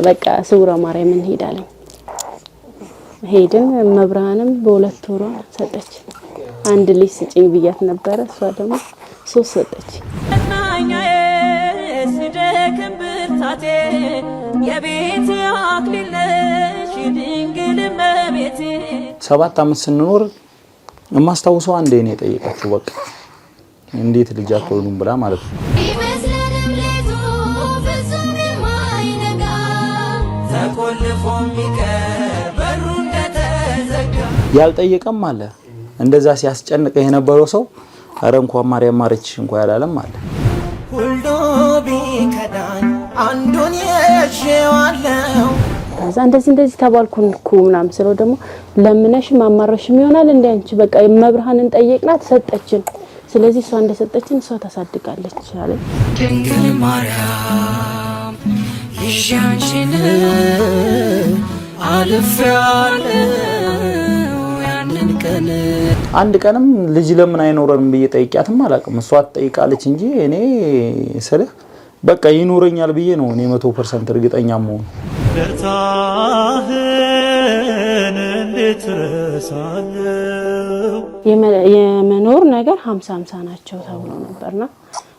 በቃ ስውራ ማርያም እንሄዳለን ሄድን መብራንም በሁለት ወሯ ሰጠች አንድ ልጅ ስጪኝ ብያት ነበር እሷ ደግሞ 3 ሰጠች እናኛዬ ሲደከም ብርታቴ የቤት አክሊል ነሽ ድንግል እመቤቴ 7 አመት ስንኖር ማስተዋወሰው አንዴ ነው የጠየቀችው በቃ እንዴት ልጅ አትወሉም ብላ ማለት ነው ይመስለንም ለቱ ፍጹም የማይነጋ ተቆልፎ የሚቀር በሩ እንደተዘጋ ያልጠየቀም አለ እንደዛ ሲያስጨንቀ የነበረው ሰው አረ እንኳን ማርያም ማረች እንኳን ያላለም አለ ሁሉ ቢከዳኝ አንዱን የሸዋለው ከዛ እንደዚህ ተባልኩንኩ ምናም ስለው ደግሞ ለምነሽ ማማረሽም ይሆናል እንዴ አንቺ በቃ መብርሃንን ጠየቅናት ሰጠችን ስለዚህ እሷ እንደሰጠችን እሷ ታሳድጋለች አለ ድንግል ማርያም ይሻንቺን አልፈያለሁ ያንን ቀን አንድ ቀንም ልጅ ለምን አይኖርም ብዬ ጠይቂያትም አላቅም እሷ ትጠይቃለች እንጂ እኔ ስልህ በቃ ይኖረኛል ብዬ ነው እኔ 100% እርግጠኛ መሆን ለታህን እንዴት ረሳለው የመኖር ነገር 50-50 ናቸው ተብሎ ነበርና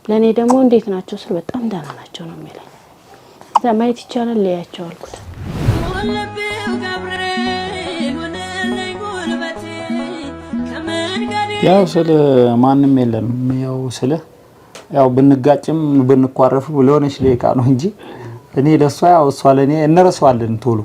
ለኔ ደግሞ እንዴት ናቸው ስል በጣም ደህና ናቸው ነው የሚለኝ ዘማይት ይቻላል ለያቸው አልኩት ያው ስለ ማንንም የለም ያው ስለ ያው ብንጋጭም ብንቋረፍ ብለውነሽ ለይካ ነው እንጂ እኔ ለሷ ያው እሷ ለኔ እንረሳዋለን ቶሎ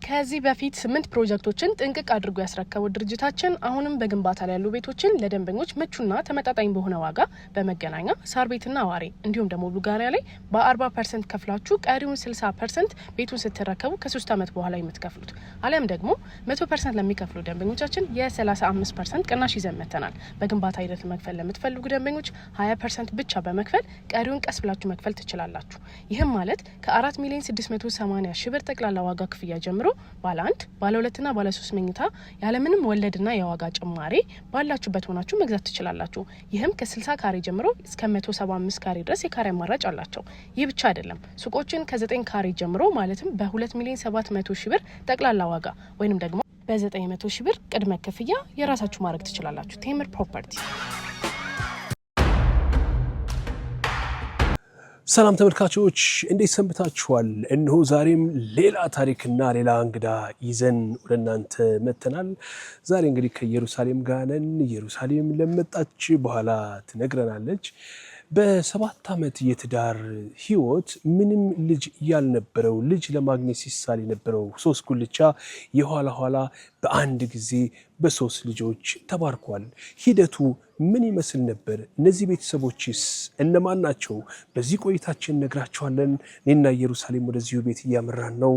ከዚህ በፊት 8 ፕሮጀክቶችን ጥንቅቅ አድርጎ ያስረከበው ድርጅታችን አሁንም በግንባታ ላይ ያሉ ቤቶችን ለደንበኞች ምቹና ተመጣጣኝ በሆነ ዋጋ በመገናኛ ሳር ቤትና አዋሬ እንዲሁም ደግሞ ቡልጋሪያ ላይ በ40% ከፍላችሁ ቀሪውን 60% ቤቱን ስትረከቡ ከ3 አመት በኋላ የምትከፍሉት አለም ደግሞ 100% ለሚከፍሉ ደንበኞቻችን የ35% ቅናሽ ይዘን መተናል በግንባታ ሂደት መክፈል ለምትፈልጉ ደንበኞች 20% ብቻ በመክፈል ቀሪውን ቀስ ብላችሁ መክፈል ትችላላችሁ ይህም ማለት ከ4,680,000 ብር ጠቅላላ ዋጋ ክፍያ ጀምሮ ባለ 1 ባለ 2 እና ባለ 3 መኝታ ያለምንም ወለድና የዋጋ ጭማሪ ባላችሁበት ሆናችሁ መግዛት ትችላላችሁ ይህም ከ60 ካሬ ጀምሮ እስከ 175 ካሬ ድረስ የካሬ አማራጭ አላቸው ይህ ብቻ አይደለም ሱቆችን ከ9 ካሬ ጀምሮ ማለትም በ2,700,000 ብር ጠቅላላ ዋጋ ወይንም ደግሞ በ900,000 ብር ቅድመ ክፍያ የራሳችሁ ማድረግ ትችላላችሁ ቴምር ፕሮፐርቲ ሰላም ተመልካቾች እንዴት ሰንብታችኋል እነሆ ዛሬም ሌላ ታሪክና ሌላ እንግዳ ይዘን ወደናንተ መተናል ዛሬ እንግዲህ ከኢየሩሳሌም ጋር ነን ኢየሩሳሌም ለመጣች በኋላ ትነግረናለች በ7 አመት የትዳር ህይወት ምንም ልጅ ያልነበረው ልጅ ለማግኘት ሲሳል የነበረው 3 ጉልቻ የኋላ ኋላ በአንድ ጊዜ በ3 ልጆች ተባርኳል ሂደቱ ምን ይመስል ነበር እነዚህ ቤተሰቦችስ እነማን ናቸው በዚህ ቆይታችን ነግራችኋለን እኔና ኢየሩሳሌም ወደዚሁ ቤት ያመራን ነው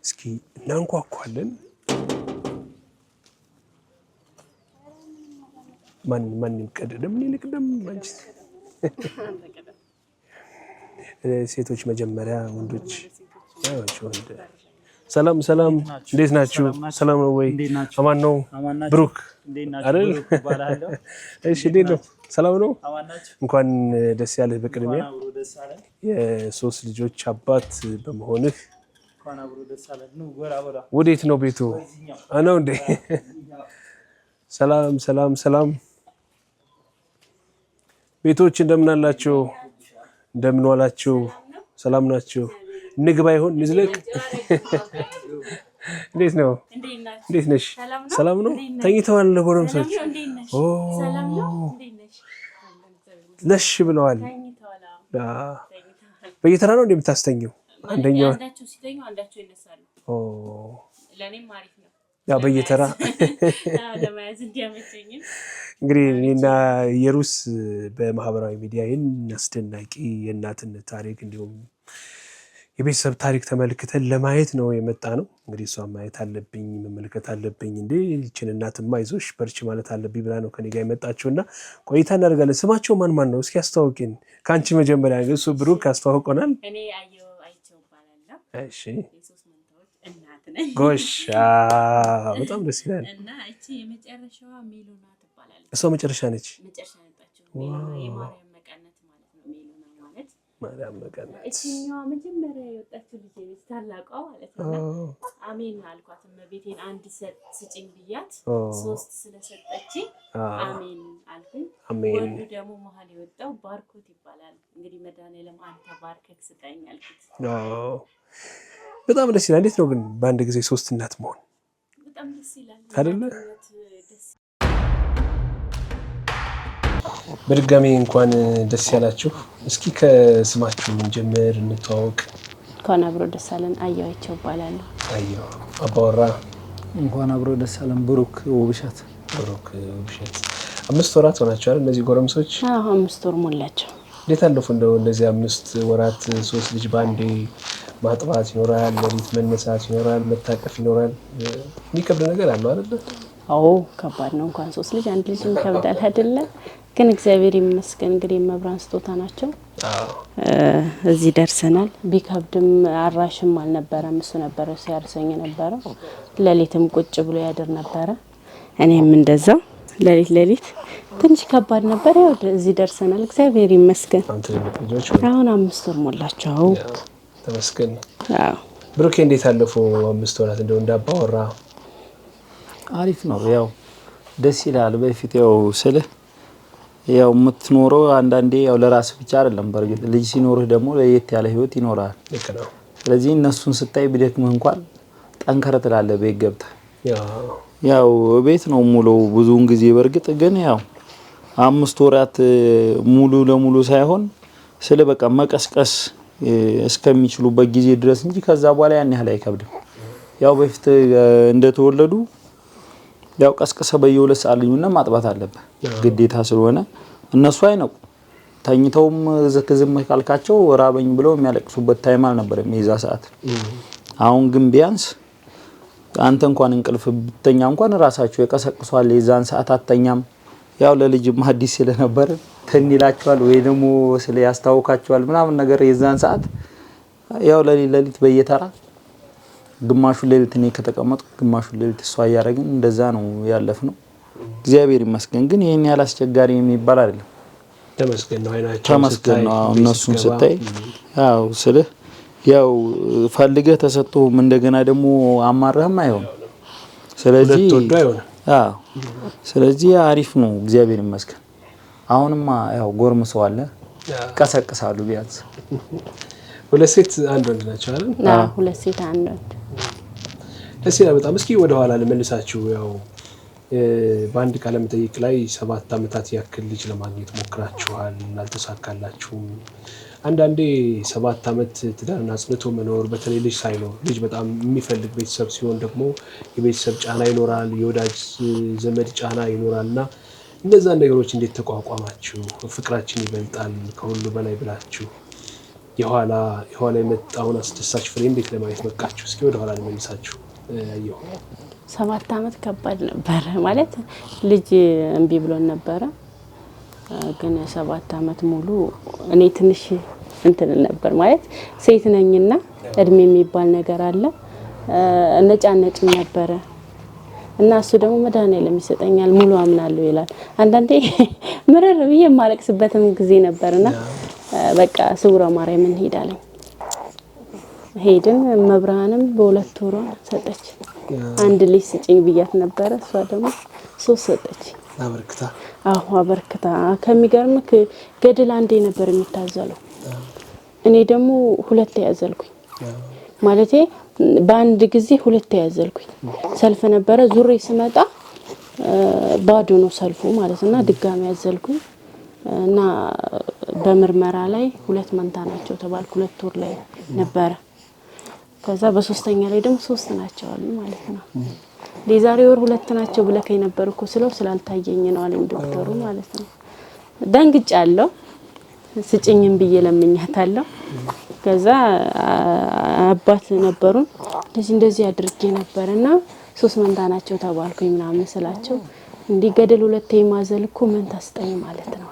እስኪ እናንኳኳለን ማን ይቀደም ይልቅደም አንቺ ሴቶች መጀመሪያ ወንዶች ወንድ ሰላም እንዴት ናችሁ ሰላም ነው ወይ አማን ነው ብሩክ አይደል እሺ እንዴት ነው ሰላም ነው እንኳን ደስ ያለህ በቅድሚያ የ3 ልጆች አባት በመሆንህ እንኳን አብሮ ደስ አለህ ነው ጎራጎራ ወዴት ነው ቤቱ አናው እንዴ ሰላም ቤቶች እንደምን አላችሁ እንደምን ዋላችሁ ሰላም ናችሁ ንግባ ይሁን ንዝለቅ እንዴት ነው እንዴት ነሽ ሰላም ነው ተኝተዋል ለጎረምሶች ኦ ለሽ ብለዋል በየተራ ነው እንደምታስተኛው አንደኛው አንዳቸው ሲተኙ አንዳቸው ይነሳሉ ኦ ለኔም ማሪፍ ነው ያ በየተራ ለማያዝ እንዲያመቸኝ እንግዲህ እኔና ኢየሩስ በማህበራዊ ሚዲያ አስደናቂ የእናትነት ታሪክ እንዲሁም የቤተሰብ ታሪክ ተመልክተን ለማየት ነው የመጣ ነው እንግዲህ እሷ ማየት አለብኝ መመልከት አለብኝ እንዴ እቺን እናትማ አይዞሽ በርቺ ማለት አለብኝ ብላ ነው ከኔ ጋር የመጣችውና ቆይታ እናደርጋለን ስማቸው ማን ነው እስኪ አስተዋውቂን ካንቺ መጀመሪያ እሱ ብሩክ አስተዋውቆናል እኔ አይቸው ባላላ እሺ የሶስት መንታዎች እናት ነኝ ጎሻ በጣም ደስ ይላል እና እቺ የመጨረሻዋ ሜሎና ትባላለች እሷ መጨረሻ ነች መጣችው ሜሎና የማርያም መቀነት ማለት ነው ሜሎና ማለት ማርያም መቀነት እቺኛዋ መጀመሪያ የወጣችው ልጅ ነች ታላቋ ማለት ነው አሜን አልኳት እመቤቴን አንድ ስጭኝ ብያት 3 ስለሰጠች አሜን አልኩኝ ወንዱ ደግሞ መሀል የወጣው ባርኮት ይባላል እንግዲህ መድኃኒዓለም አንተ ባርከክ ስጠኝ አልኩት በጣም ደስ ይላል እንዴት ነው ግን በአንድ ጊዜ 3 እናት መሆን በጣም ደስ ይላል አይደለ በድጋሚ እንኳን ደስ ያላችሁ እስኪ ከስማችሁ እንጀምር እንተዋወቅ እንኳን አብሮ ደስ አለን አያቸው ይባላል አያው አባወራ እንኳን አብሮ ደስ አለን ብሩክ ውብሸት 5 ወራት ሆናቸው አይደል እነዚህ ጎረምሶች 5 ወር ሞላቸው እንዴት አለፉ እንደው እነዚህ 5 ወራት 3 ልጅ ባንዴ ማጥባት ይኖራል ለሊት መነሳት ይኖራል መታቀፍ ይኖራል የሚከብድ ነገር አለው አይደል አዎ ከባድ ነው እንኳን 3 ልጅ አንድ ልጅ ይከብዳል አይደለ ግን እግዚአብሔር ይመስገን እንግዲህ መብራን ስጦታ ናቸው እዚህ ደርሰናል ቢከብድም አራሽም አልነበረም እሱ ነበር ሲያርሰኝ ነበር ለሊትም ቁጭ ብሎ ያድር ነበር እኔም እንደዛው ለሊት ትንሽ ከባድ ነበር ያው እዚህ ደርሰናል እግዚአብሔር ይመስገን አሁን 5 ወር ሞላቸው ተመስገን አዎ ብሩክ እንዴት አለፉ 5 ወራት እንደው እንዳባወራ አሪፍ ነው ያው ደስ ይላል በፊት ያው ስልህ ያው የምትኖረው አንዳንዴ ያው ለራስ ብቻ አይደለም በርግጥ ልጅ ሲኖርህ ደግሞ ለየት ያለ ህይወት ይኖራል ለከናው ስለዚህ እነሱን ስታይ ቢደክምህ እንኳን ጠንከረ ትላለህ ቤት ገብተህ ያው ቤት ነው ሙሉ ብዙውን ጊዜ በርግጥ ግን ያው 5 ወራት ሙሉ ለሙሉ ሳይሆን ስለ በቃ መቀስቀስ እስከሚችሉበት ጊዜ ድረስ እንጂ ከዛ በኋላ ያን ያህል አይከብድም ያው በፊት እንደተወለዱ ያው ቀስቀሰ በየሁለት ሰዓት ልዩነት ማጥባት አለበት ግዴታ ስለሆነ እነሱ አይነቁ ተኝተውም ዝም ካልካቸው ራበኝ ብለው የሚያለቅሱበት ታይም አልነበረም የዛ ሰዓት አሁን ግን ቢያንስ አንተ እንኳን እንቅልፍ ብተኛ እንኳን ራሳቸው የቀሰቅሷል የዛን ሰዓት አተኛም ያው ለልጅም አዲስ ስለነበር ተንይላቸዋል ወይ ደግሞ ስለ ያስታውካቸዋል ምናምን ነገር የዛን ሰዓት ያው ለሊት በየተራ ግማሹ ለሊት እኔ ከተቀመጥኩ ግማሹ ለሊት እሷ ያያረግን እንደዛ ነው ያለፍነው እግዚአብሔር ይመስገን ግን ይሄን ያለ አስቸጋሪ የሚባል አይደለም ተመስገን ነው አይናቸው ተመስገን ነው እነሱን ስታይ ያው ስለ ያው ፈልገህ ተሰጥቶም እንደገና ደግሞ አማራህም አይሆን ስለዚህ አዎ ስለዚህ አሪፍ ነው እግዚአብሔር ይመስገን አሁንማ ያው ጎርምሰው አለ ቀሰቅሳሉ ቢያንስ ሁለት ሴት አንድ ወንድ ናቸው አይደል ሁለት ሴት አንድ ወንድ እሺ በጣም እስኪ ወደ ኋላ ለመልሳችሁ ያው በአንድ ቃለ መጠይቅ ላይ 7 አመታት ያክል ልጅ ለማግኘት ሞክራችኋል አልተሳካላችሁም አንዳንዴ 7 አመት ትዳርና ጽንቶ መኖር በተለይ ልጅ ሳይኖር ልጅ በጣም የሚፈልግ ቤተሰብ ሲሆን ደግሞ የቤተሰብ ጫና ይኖራል የወዳጅ ዘመድ ጫና ይኖራልና እነዛ ነገሮች እንዴት ተቋቋማችሁ ፍቅራችን ይበልጣል ከሁሉ በላይ ብላችሁ የኋላ የመጣውን አስደሳች ፍሬ እንዴት ለማየት በቃችሁ እስኪ ወደ ኋላ ለመልሳችሁ ያየው 7 አመት ከባድ ነበር ማለት ልጅ እንቢ ብሎን ነበር ግን 7 አመት ሙሉ እኔ ትንሽ እንትን ነበር ማለት ሴት ነኝና እድሜ የሚባል ነገር አለ ነጫነጭ ነበር እና እሱ ደግሞ መድኃኒዓለም ይሰጠኛል ሙሉ አምናለሁ ይላል አንዳንዴ ምረር ብዬ ማለቅስበትም ጊዜ ነበርና በቃ ስውራ ማርያም እንሄዳለን ሄድን መብራንም በሁለት ወሯ ሰጠች አንድ ልጅ ስጭኝ ብያት ነበር እሷ ደግሞ 3 ሰጠች አበርክታ ከሚገርምክ ገድል አንዴ ነበር የሚታዘለው እኔ ደግሞ 2 ያዘልኩኝ ማለቴ በአንድ ጊዜ 2 ያዘልኩኝ ሰልፍ ነበረ ዙሬ ስመጣ ባዶ ነው ሰልፉ ማለትና ድጋሚ ያዘልኩኝ እና በመርመራ ላይ 2 መንታ ናቸው ተባልኩ 2 ወር ላይ ነበር ከዛ በሶስተኛ ላይ ደግሞ 3 ናቸው አሉ ማለት ነው ለዛሬ ወር 2 ናቸው ብለከኝ ነበርኩ ስለው ስላልታየኝ ነው አለኝ ዶክተሩ ማለት ነው ደንግጫለሁ ስጭኝም ብዬ ለምኛታለሁ ከዛ አባት ነበሩን እንደዚህ አድርጌ ነበርና 3 መንታ ናቸው ተባልኩኝ ምናምን ስላቸው እንዲ ገደል 2 የማዘልኩ መንታ ስጠኝ ማለት ነው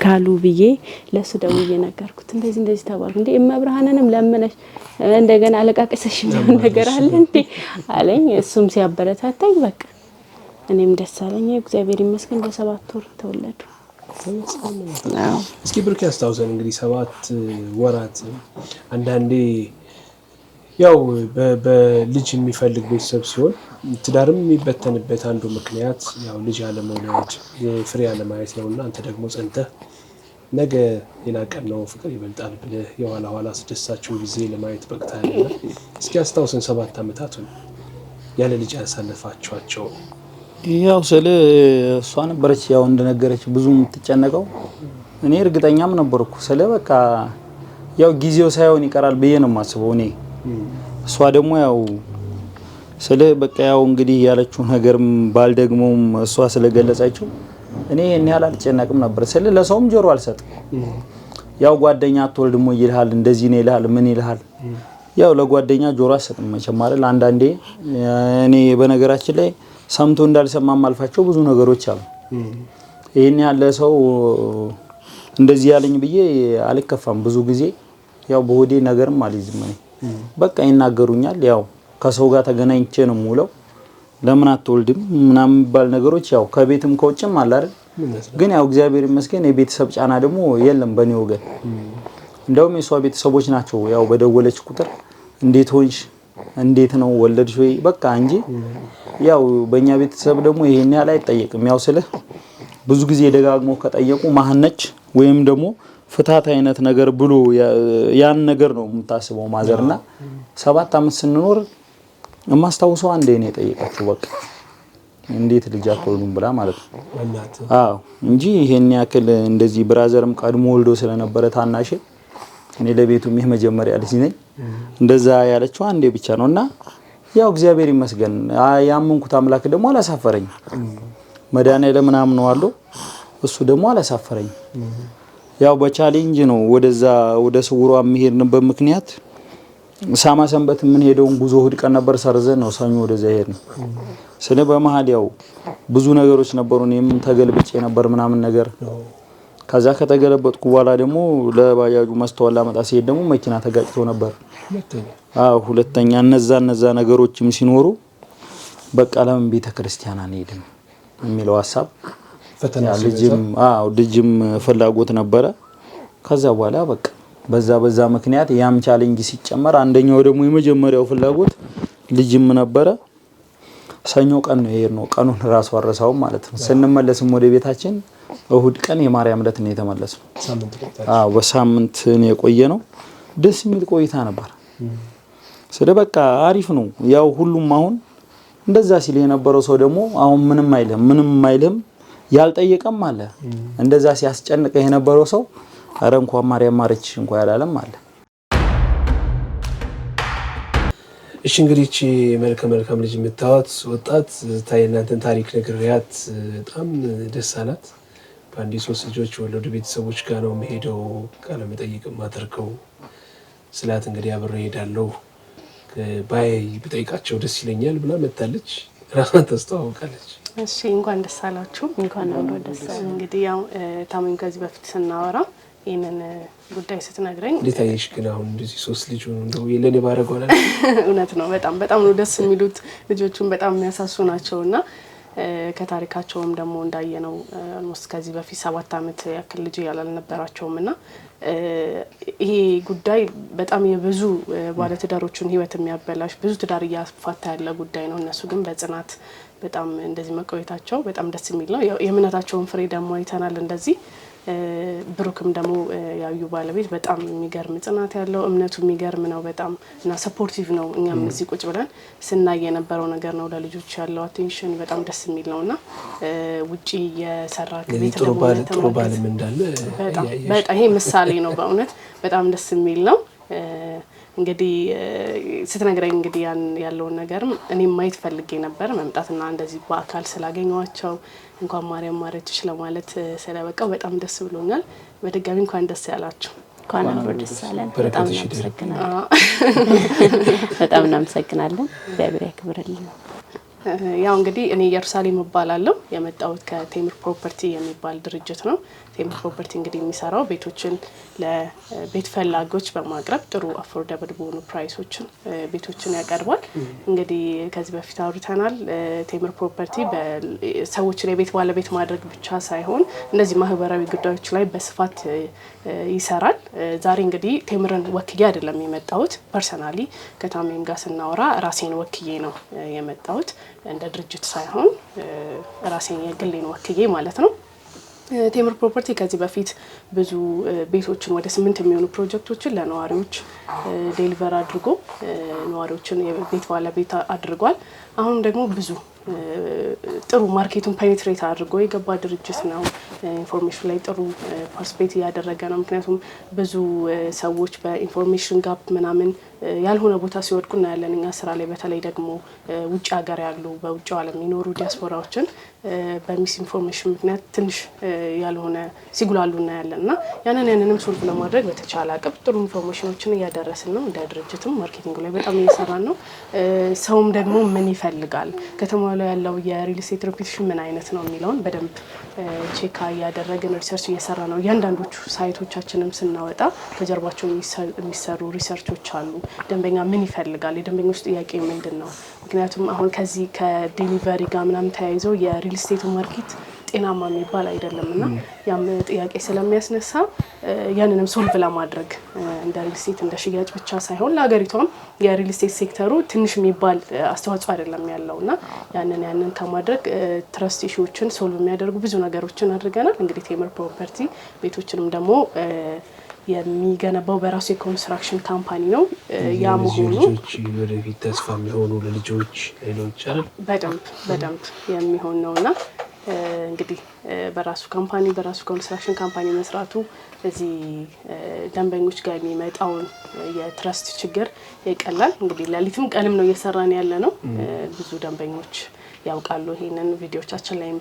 ካሉ ብዬ ለሱ ደውዬ ነገርኩት እንደዚህ ተባልኩ እንዴ እመብርሃንንም ለምነሽ እንደገና አለቃቀሰሽ ነገር አለ እንዴ አለኝ እሱም ሲያበረታታኝ በቃ እኔም ደስ አለኝ እግዚአብሔር ይመስገን በ7 ወር ተወለዱ እስኪ ብሩክ ያስታውሰን እንግዲህ 7 ወራት አንዳንዴ ያው በልጅ የሚፈልግ ቤተሰብ ሲሆን ትዳርም የሚበተንበት አንዱ ምክንያት ያው ልጅ አለመውለድ ፍሬ አለማየት ነውና አንተ ደግሞ ጸንተህ ነገ ሌላ ቀን ነው ፍቅር ይበልጣል ብለህ የኋላ ኋላ አስደሳችው ጊዜ ለማየት በቅታልና እስኪ አስታውሰን 7 ዓመታቱን ያለ ልጅ ያሳለፋችኋቸው። ያው ስለ እሷ ነበረች ያው እንደነገረች ብዙ የምትጨነቀው እኔ እርግጠኛም ነበርኩ ስለ በቃ ያው ጊዜው ሳይሆን ይቀራል ብዬ ነው የማስበው እኔ። እሷ ደግሞ ያው ስለ በቃ ያው እንግዲህ ያለችው ነገርም ባልደግሞም እሷ ስለገለጸችው እኔ እኔ አልጨነቅም ነበር ስለ ለሰውም ጆሮ አልሰጥም። ያው ጓደኛ አትወልድሞ ይልሃል እንደዚህ ነው ይልሃል ምን ይልሃል ያው ለጓደኛ ጆሮ አልሰጥም መቼም አይደል። አንዳንዴ እኔ በነገራችን ላይ ሰምቶ እንዳልሰማም አልፋቸው ብዙ ነገሮች አሉ። ይሄን ያለ ሰው እንደዚህ ያለኝ ብዬ አልከፋም ብዙ ጊዜ ያው በሆዴ ነገርም አልይዝም እኔ በቃ ይናገሩኛል ያው ከሰው ጋር ተገናኝቼ ነው ሙለው ለምን አትወልድም ምናምን ባል ነገሮች ያው ከቤትም ከውጭም አለ አይደል። ግን ያው እግዚአብሔር ይመስገን የቤተሰብ ጫና ደግሞ የለም በኔ ወገን። እንደውም የሷ ቤተሰቦች ናቸው ያው በደወለች ቁጥር እንዴት ሆንሽ እንዴት ነው ወለድሽ ወይ በቃ እንጂ ያው በእኛ ቤተሰብ ደግሞ ይሄን ያህል አይጠየቅም። ያው ስለ ብዙ ጊዜ ደጋግሞ ከጠየቁ ማህነች ወይም ደግሞ ፍታት አይነት ነገር ብሎ ያን ነገር ነው የምታስበው ማዘርና 7 ዓመት ስንኖር የማስታውሰው አንዴ ነው የጠየቀችው በቃ እንዴት ልጅ አትወልዱም ብላ ማለት ነው። አዎ እንጂ ይሄን ያክል እንደዚህ ብራዘርም ቀድሞ ወልዶ ስለነበረ ታናሽ እኔ ለቤቱም የመጀመሪያ ልጅ ነኝ እንደዛ ያለችው አንዴ ብቻ ነውና ያው እግዚአብሔር ይመስገን ያመንኩት አምላክ ደግሞ አላሳፈረኝ። መድኃኒዓለም ምናምን ነው አለው እሱ ደግሞ አላሳፈረኝ። ያው በቻሌንጅ ነው ወደዛ ወደ ስውሯ የሚሄድንበት ምክንያት ሳማ ሰንበት ምን ሄደውን ጉዞ እሑድ ቀን ነበር ሰርዘን ነው ሰኞ ወደዛ ሄድን። ስለ በመሃል ያው ብዙ ነገሮች ነበሩ እኔም ተገልብጬ ነበር ምናምን ነገር ከዛ ከተገለበጥኩ በኋላ ደግሞ ለባጃጁ ማስተዋል ላመጣ ሲሄድ ደግሞ መኪና ተጋጭቶ ነበር። አዎ ሁለተኛ እነዛ ነገሮችም ሲኖሩ በቃ ለምን ቤተክርስቲያን አንሄድም የሚለው ሐሳብ ፈተና ልጅም ፍላጎት ነበረ። ከዛ በኋላ በቃ በዛ ምክንያት ያም ቻሌንጅ ሲጨመር አንደኛው ደግሞ የመጀመሪያው ፍላጎት ልጅም ነበረ። ሰኞ ቀን ነው የሄድነው ቀኑን ራሱ አረሳው ማለት ነው። ስንመለስም ወደ ቤታችን እሑድ ቀን የማርያም ዕለት ነው የተመለስነው። በሳምንት ነው የቆየነው። ደስ የሚል ቆይታ ነበር። ስለ በቃ አሪፍ ነው ያው ሁሉም አሁን እንደዛ ሲል የነበረው ሰው ደግሞ አሁን ምንም አይልም ያልጠየቀም አለ። እንደዛ ሲያስጨንቀ የነበረው ሰው አረ እንኳን ማርያም ማረች እንኳን ያላለም አለ። እሺ እንግዲህ እቺ መልካም ልጅ የምታወት ወጣት ታይናንተን ታሪክ ነግሪያት በጣም ደስ አላት። ባንዲ 3 ልጆች ወለዱ ቤተሰቦች ጋር ነው መሄደው ቃለ መጠይቅ ማድረገው ስላት እንግዲህ አብሬ ሄዳለሁ ባይ በጠይቃቸው ደስ ይለኛል ብላ መጣለች። ራሷን ተስተዋውቃለች። እሺ እንኳን ደስ አላችሁ። እንኳን አብሮ ደስ አለ። እንግዲህ ያው ታሙን ከዚህ በፊት ስናወራ ይሄንን ጉዳይ ስትነግረኝ እንዴት አየሽ? ግን አሁን እንደዚህ 3 ልጅ ሆኖ እንደው የለኔ ባረጋው አለ። እውነት ነው በጣም ነው ደስ የሚሉት ልጆቹን በጣም የሚያሳሱ ናቸውና ከታሪካቸውም ደግሞ እንዳየነው ኦልሞስት ከዚህ በፊት 7 ዓመት ያክል ልጅ ያላልነበራቸውምና ይሄ ጉዳይ በጣም የብዙ ባለትዳሮችን ህይወት የሚያበላሽ ብዙ ትዳር ያስፋታ ያለ ጉዳይ ነው። እነሱ ግን በጽናት በጣም እንደዚህ መቆየታቸው በጣም ደስ የሚል ነው። የእምነታቸውን ፍሬ ደግሞ አይተናል እንደዚህ ብሩክም ደግሞ ያዩ ባለቤት በጣም የሚገርም ጽናት ያለው እምነቱ የሚገርም ነው በጣም እና ሰፖርቲቭ ነው። እኛም እዚህ ቁጭ ብለን ስናይ የነበረው ነገር ነው። ለልጆች ያለው አቴንሽን በጣም ደስ የሚል ነውና ውጪ የሰራ ቤት ጥሩ ባልም እንዳለ በጣም ይሄ ምሳሌ ነው በእውነት በጣም ደስ የሚል ነው። እንግዲህ ስትነግረኝ እንግዲህ ያለውን ነገርም እኔም ማየት ፈልጌ ነበር መምጣትና እንደዚህ በአካል ስላገኘዋቸው እንኳን ማርያም ማረችሽ ለማለት ስለበቃው በጣም ደስ ብሎኛል። በድጋሚ እንኳን ደስ ያላችሁ። እንኳን አብሮ ደስ አለን። በጣም እናመሰግናለን። እግዚአብሔር ያክብርልን። ያው እንግዲህ እኔ ኢየሩሳሌም እባላለሁ የመጣሁት ከቴምር ፕሮፐርቲ የሚባል ድርጅት ነው። ቴምር ፕሮፐርቲ እንግዲህ የሚሰራው ቤቶችን ለቤት ፈላጊዎች በማቅረብ ጥሩ አፎርደብል በሆኑ ፕራይሶችን ቤቶችን ያቀርባል። እንግዲህ ከዚህ በፊት አውርተናል። ቴምር ፕሮፐርቲ ሰዎችን የቤት ባለቤት ማድረግ ብቻ ሳይሆን እነዚህ ማህበራዊ ጉዳዮች ላይ በስፋት ይሰራል። ዛሬ እንግዲህ ቴምርን ወክዬ አይደለም የመጣሁት። ፐርሰናሊ ከታሜም ጋር ስናወራ ራሴን ወክዬ ነው የመጣሁት እንደ ድርጅት ሳይሆን ራሴን የግሌን ወክዬ ማለት ነው። ቴምር ፕሮፐርቲ ከዚህ በፊት ብዙ ቤቶችን ወደ 8 የሚሆኑ ፕሮጀክቶችን ለነዋሪዎች ዴሊቨር አድርጎ ነዋሪዎችን የቤት ባለቤት አድርጓል። አሁን ደግሞ ብዙ ጥሩ ማርኬቱን ፔኔትሬት አድርጎ የገባ ድርጅት ነው። ኢንፎርሜሽን ላይ ጥሩ ፓርቲሲፔት እያደረገ ነው። ምክንያቱም ብዙ ሰዎች በኢንፎርሜሽን ጋፕ ምናምን ያልሆነ ቦታ ሲወድቁ እናያለን። እኛ ስራ ላይ በተለይ ደግሞ ውጭ ሀገር ያሉ በውጭው ዓለም የሚኖሩ ዲያስፖራዎችን በሚስ ኢንፎርሜሽን ምክንያት ትንሽ ያልሆነ ሲጉላሉ እናያለን እና ያንንም ሶልቭ ለማድረግ በተቻለ አቅም ጥሩ ኢንፎርሜሽኖችን እያደረስን ነው። እንደ ድርጅትም ማርኬቲንግ ላይ በጣም እየሰራን ነው። ሰውም ደግሞ ምን ይፈልጋል ከተማ ላይ ያለው የሪል ስቴት ሪፒቲሽን ምን አይነት ነው የሚለውን በደንብ ቼክ እያደረግን ሪሰርች እየሰራ ነው። እያንዳንዶቹ ሳይቶቻችንም ስናወጣ ከጀርባቸው የሚሰሩ ሪሰርቾች አሉ። ደንበኛ ምን ይፈልጋል፣ የደንበኞች ጥያቄ ምንድን ነው? ምክንያቱም አሁን ከዚህ ከዴሊቨሪ ጋር ምናምን ተያይዘው የሪል ስቴቱ ማርኬት ጤናማ የሚባል አይደለም እና ያም ጥያቄ ስለሚያስነሳ ያንንም ሶልቭ ለማድረግ እንደ ሪል ስቴት እንደ ሽያጭ ብቻ ሳይሆን ለሀገሪቷም የሪል ስቴት ሴክተሩ ትንሽ የሚባል አስተዋጽኦ አይደለም ያለው እና ያንን ከማድረግ ትረስት ኢሹዎችን ሶልቭ የሚያደርጉ ብዙ ነገሮችን አድርገናል። እንግዲህ ቴምር ፕሮፐርቲ ቤቶችንም ደግሞ የሚገነባው በራሱ የኮንስትራክሽን ካምፓኒ ነው። ያ መሆኑ ወደፊት ተስፋ የሚሆኑ ለልጆች ሌሎች አይደል በደንብ የሚሆን ነውና እንግዲህ በራሱ ካምፓኒ በራሱ ኮንስትራክሽን ካምፓኒ መስራቱ እዚህ ደንበኞች ጋር የሚመጣውን የትረስት ችግር ይቀላል። እንግዲህ ለሊትም ቀንም ነው እየሰራን ያለ ነው። ብዙ ደንበኞች ያውቃሉ። ይሄንን ቪዲዮቻችን ላይም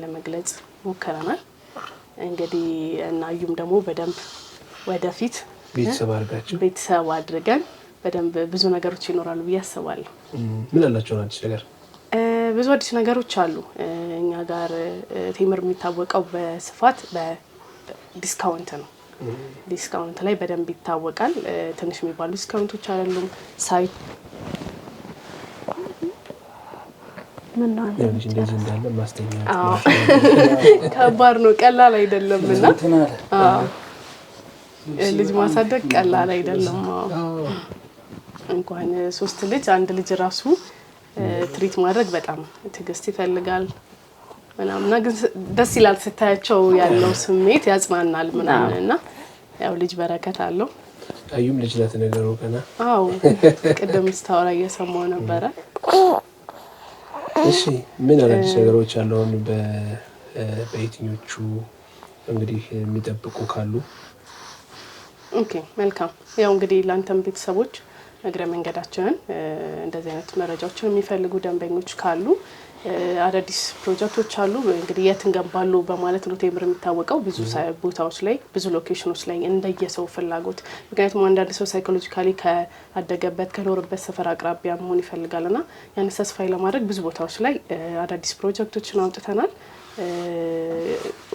ለመግለጽ ሞክረናል። እንግዲህ እናዩም ደግሞ በደንብ ወደፊት ቤተሰብ አድርገን በደንብ ብዙ ነገሮች ይኖራሉ ብዬ አስባለሁ። ምን አላቸው አዲስ ነገር? ብዙ አዲስ ነገሮች አሉ። እኛ ጋር ቴምር የሚታወቀው በስፋት በዲስካውንት ነው። ዲስካውንት ላይ በደንብ ይታወቃል። ትንሽ የሚባሉ ዲስካውንቶች አይደሉም። ሳይት ከባድ ነው፣ ቀላል አይደለም እና ልጅ ማሳደግ ቀላል አይደለም። እንኳን 3 ልጅ 1 ልጅ ራሱ ትሪት ማድረግ በጣም ትዕግስት ይፈልጋል ምናምን። ግን ደስ ይላል ስታያቸው ያለው ስሜት ያጽናናል ምናምን እና ያው ልጅ በረከት አለው። አዩም ልጅ ናት ነገሩ ገና። አዎ ቅድም ስታወራ እየሰማሁ ነበረ። እሺ ምን አዲስ ነገሮች አሉ አሁን በየትኞቹ እንግዲህ የሚጠብቁ ካሉ? ኦኬ መልካም። ያው እንግዲህ ላንተም ቤተሰቦች እግረ መንገዳችንን እንደዚህ አይነት መረጃዎችን የሚፈልጉ ደንበኞች ካሉ አዳዲስ ፕሮጀክቶች አሉ። እንግዲህ የት እንገባሉ በማለት ነው ቴምር የሚታወቀው። ብዙ ቦታዎች ላይ ብዙ ሎኬሽኖች ላይ እንደየሰው ፍላጎት። ምክንያቱም አንዳንድ ሰው ሳይኮሎጂካሊ ከአደገበት ከኖርበት ሰፈር አቅራቢያ መሆን ይፈልጋልና ያን ሰስፋይ ለማድረግ ብዙ ቦታዎች ላይ አዳዲስ ፕሮጀክቶችን አውጥተናል።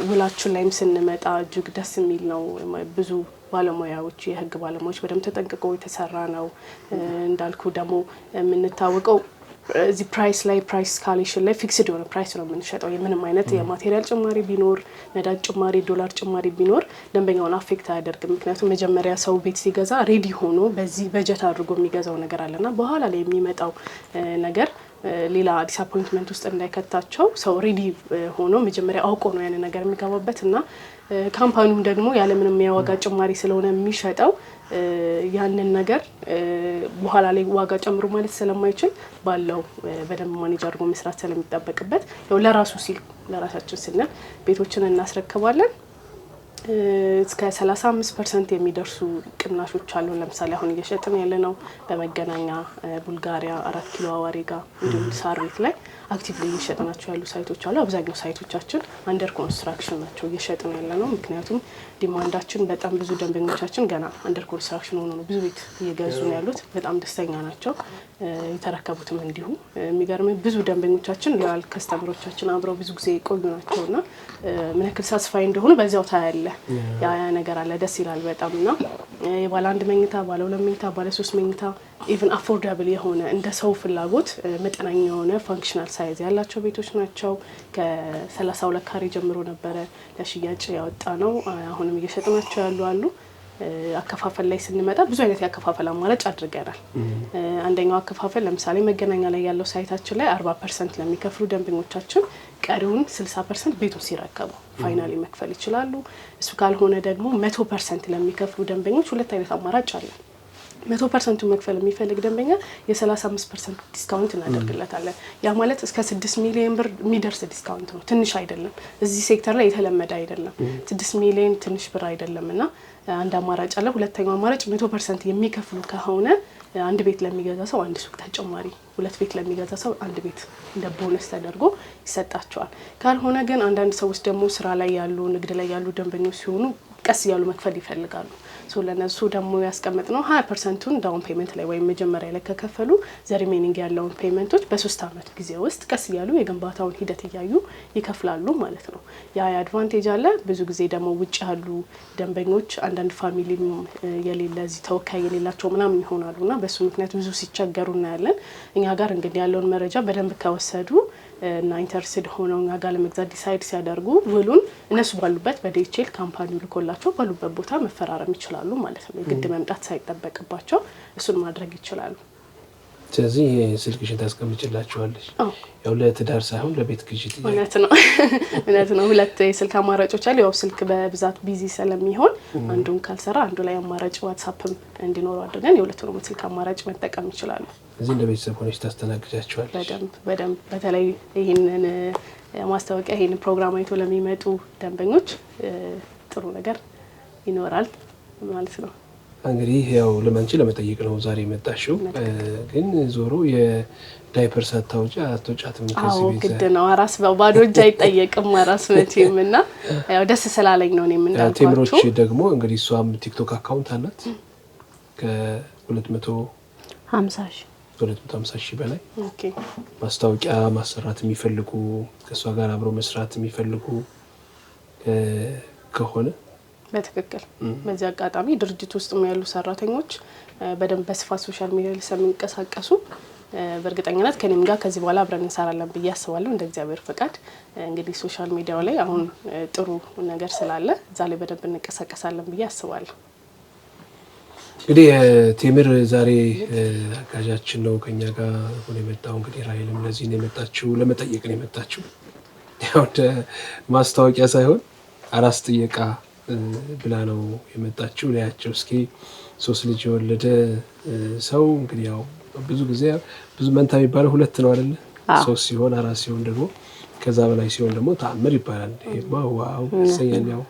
ውላችን ላይም ስንመጣ እጅግ ደስ የሚል ነው። ብዙ ባለሙያዎች የህግ ባለሙያዎች በደንብ ተጠንቅቀው የተሰራ ነው። እንዳልኩ ደግሞ የምንታወቀው እዚህ ፕራይስ ካሌሽን ላይ ፊክስድ የሆነ ፕራይስ ነው የምንሸጠው። የምንም አይነት የማቴሪያል ጭማሪ ቢኖር፣ ነዳጅ ጭማሪ፣ ዶላር ጭማሪ ቢኖር ደንበኛውን አፌክት አያደርግም። ምክንያቱም መጀመሪያ ሰው ቤት ሲገዛ ሬዲ ሆኖ በዚህ በጀት አድርጎ የሚገዛው ነገር አለና በኋላ ላይ የሚመጣው ነገር ሌላ ዲስአፖይንትመንት ውስጥ እንዳይከታቸው ሰው ሬዲ ሆኖ መጀመሪያ አውቆ ነው ያን ነገር የሚገባበት እና ካምፓኒው ደግሞ ያለምንም የዋጋ ጭማሪ ስለሆነ የሚሸጠው ያንን ነገር በኋላ ላይ ዋጋ ጨምሮ ማለት ስለማይችል ባለው በደንብ ማኔጅ አድርጎ መስራት ስለሚጠበቅበት ያው ለራሱ ሲል ለራሳችን ስንል ቤቶችን እናስረክባለን። እስከ 35% የሚደርሱ ቅናሾች አሉ። ለምሳሌ አሁን እየሸጥን ያለነው በመገናኛ ቡልጋሪያ 4 ኪሎ አዋሪ ጋር እንዲሁም ሳር ቤት ላይ አክቲቭሊ እየሸጥናቸው ያሉ ሳይቶች አሉ። አብዛኛው ሳይቶቻችን አንደር ኮንስትራክሽን ናቸው እየሸጥን ያለ ነው። ምክንያቱም ዲማንዳችን በጣም ብዙ ደንበኞቻችን ገና አንደር ኮንስትራክሽን ሆኖ ነው ብዙ ቤት እየገዙ ነው ያሉት። በጣም ደስተኛ ናቸው። የተረከቡትም እንዲሁ የሚገርም ብዙ ደንበኞቻችን ሎያል ከስተመሮቻችን አብረው ብዙ ጊዜ የቆዩ ናቸውና ምን ያክል ሳትስፋይ እንደሆኑ በዚያው ታያለ። ያ ነገር አለ ደስ ይላል በጣም እና የባለ 1 መኝታ ባለ 2 መኝታ ባለ 3 መኝታ ኢቭን አፎርዳብል የሆነ እንደ ሰው ፍላጎት መጠነኛ የሆነ ፋንክሽናል ሳይዝ ያላቸው ቤቶች ናቸው። ከ32 ካሬ ጀምሮ ነበረ ለሽያጭ ያወጣ ነው። አሁንም እየሸጥናቸው ያሉ አሉ። አከፋፈል ላይ ስንመጣ ብዙ አይነት ያከፋፈል አማራጭ አድርገናል። አንደኛው አከፋፈል ለምሳሌ መገናኛ ላይ ያለው ሳይታችን ላይ 40% ለሚከፍሉ ደንበኞቻችን ቀሪውን 60% ቤቱን ሲረከቡ ፋይናሊ መክፈል ይችላሉ። እሱ ካልሆነ ደግሞ 100% ለሚከፍሉ ደንበኞች ሁለት አይነት አማራጭ አለ። 100% መክፈል የሚፈልግ ደንበኛ የ35% ዲስካውንት እናደርግለታለን። ያ ማለት እስከ 6 ሚሊዮን ብር የሚደርስ ዲስካውንት ነው። ትንሽ አይደለም። እዚህ ሴክተር ላይ የተለመደ አይደለም። 6 ሚሊዮን ትንሽ ብር አይደለምና አንድ አማራጭ አለ። ሁለተኛው አማራጭ 100% የሚከፍሉ ከሆነ አንድ ቤት ለሚገዛ ሰው አንድ ሱቅ ተጨማሪ፣ 2 ቤት ለሚገዛ ሰው አንድ ቤት እንደ ቦነስ ተደርጎ ይሰጣቸዋል። ካልሆነ ግን አንዳንድ ሰዎች ደግሞ ስራ ላይ ያሉ ንግድ ላይ ያሉ ደንበኞች ሲሆኑ ቀስ ያሉ መክፈል ይፈልጋሉ። ለነሱ ደግሞ ያስቀምጥነው 20%ን ዳውን ፔመንት ላይ ወይም መጀመሪያ ላይ ከከፈሉ ዘሪሜኒንግ ያለውን ፔመንቶች በ3 አመት ጊዜ ውስጥ ቀስ ያሉ የግንባታውን ሂደት እያዩ ይከፍላሉ ማለት ነው። ያ አድቫንቴጅ አለ። ብዙ ጊዜ ደግሞ ውጭ ያሉ ደንበኞች አንዳንድ ፋሚሊ የሌለ እዚህ ተወካይ የሌላቸው ምናምን ይሆናሉና በሱ ምክንያት ብዙ ሲቸገሩ እናያለን። እኛ ጋር እንግዲህ ያለውን መረጃ በደንብ ከወሰዱ እና ኢንተረስትድ ሆነው እኛ ጋር ለመግዛት ዲሳይድ ሲያደርጉ ውሉን እነሱ ባሉበት በዲኤችኤል ካምፓኒው ልኮላቸው ባሉበት ቦታ መፈራረም ይችላሉ ማለት ነው። የግድ መምጣት ሳይጠበቅባቸው እሱን ማድረግ ይችላሉ። ስለዚህ ስልክሽን ታስቀምጪላችኋለሽ። ያው ለትዳር ሳይሆን ለቤት ግዢ ጥያቄ እውነት ነው። ሁለት የስልክ አማራጮች አሉ። ያው ስልክ በብዛት ቢዚ ስለሚሆን አንዱን ካልሰራ አንዱ ላይ አማራጭ ዋትስአፕም እንዲኖር አድርገን የሁለቱንም ስልክ አማራጭ መጠቀም ይችላሉ። እዚህ እንደ ቤተሰብ ሆነሽ ታስተናግጃቸዋለሽ? በደንብ በተለይ ይሄንን ማስታወቂያ ይሄንን ፕሮግራም አይቶ ለሚመጡ ደንበኞች ጥሩ ነገር ይኖራል ማለት ነው። እንግዲህ ያው ለማንቺ ለመጠየቅ ነው ዛሬ የመጣሽው። ግን ዞሮ የዳይፐር ሳታውጪ አትወጫትም ከዚህ ቤት? ግድ ነው። አራስ ባዶ እጅ አይጠየቅም አራስ መቼም እና ያው ደስ ስላለኝ ነው እኔም እንዳልኳችሁ። ቴምሮች ደግሞ እንግዲህ እሷም ቲክቶክ አካውንት አላት ከ250 ሺህ በላይ ማስታወቂያ ማሰራት የሚፈልጉ ከእሷ ጋር አብረው መስራት የሚፈልጉ ከሆነ በትክክል በዚህ አጋጣሚ ድርጅት ውስጥ ያሉ ሰራተኞች በደንብ በስፋት ሶሻል ሚዲያ ላይ ስለሚንቀሳቀሱ በእርግጠኝነት ከኔም ጋር ከዚህ በኋላ አብረን እንሰራለን ብዬ አስባለሁ። እንደ እግዚአብሔር ፈቃድ እንግዲህ ሶሻል ሚዲያው ላይ አሁን ጥሩ ነገር ስላለ እዛ ላይ በደንብ እንቀሳቀሳለን ብዬ አስባለሁ። እንግዲህ ቴምር ዛሬ አጋዣችን ነው ከኛ ጋር ሆነ የመጣው። እንግዲህ ራይልም ለዚህ ነው የመጣችው፣ ለመጠየቅ ነው የመጣችው። ያው ማስታወቂያ ሳይሆን አራስ ጥየቃ ብላ ነው የመጣችው። ላያቸው እስኪ 3 ልጅ የወለደ ሰው እንግዲህ ያው ብዙ ጊዜ ብዙ መንታ የሚባለው 2 ነው አይደል? 3 ሲሆን 4 ሲሆን ደግሞ ከዛ በላይ ሲሆን ደግሞ ተአምር ይባላል። ዋው ያሰኛል። ያው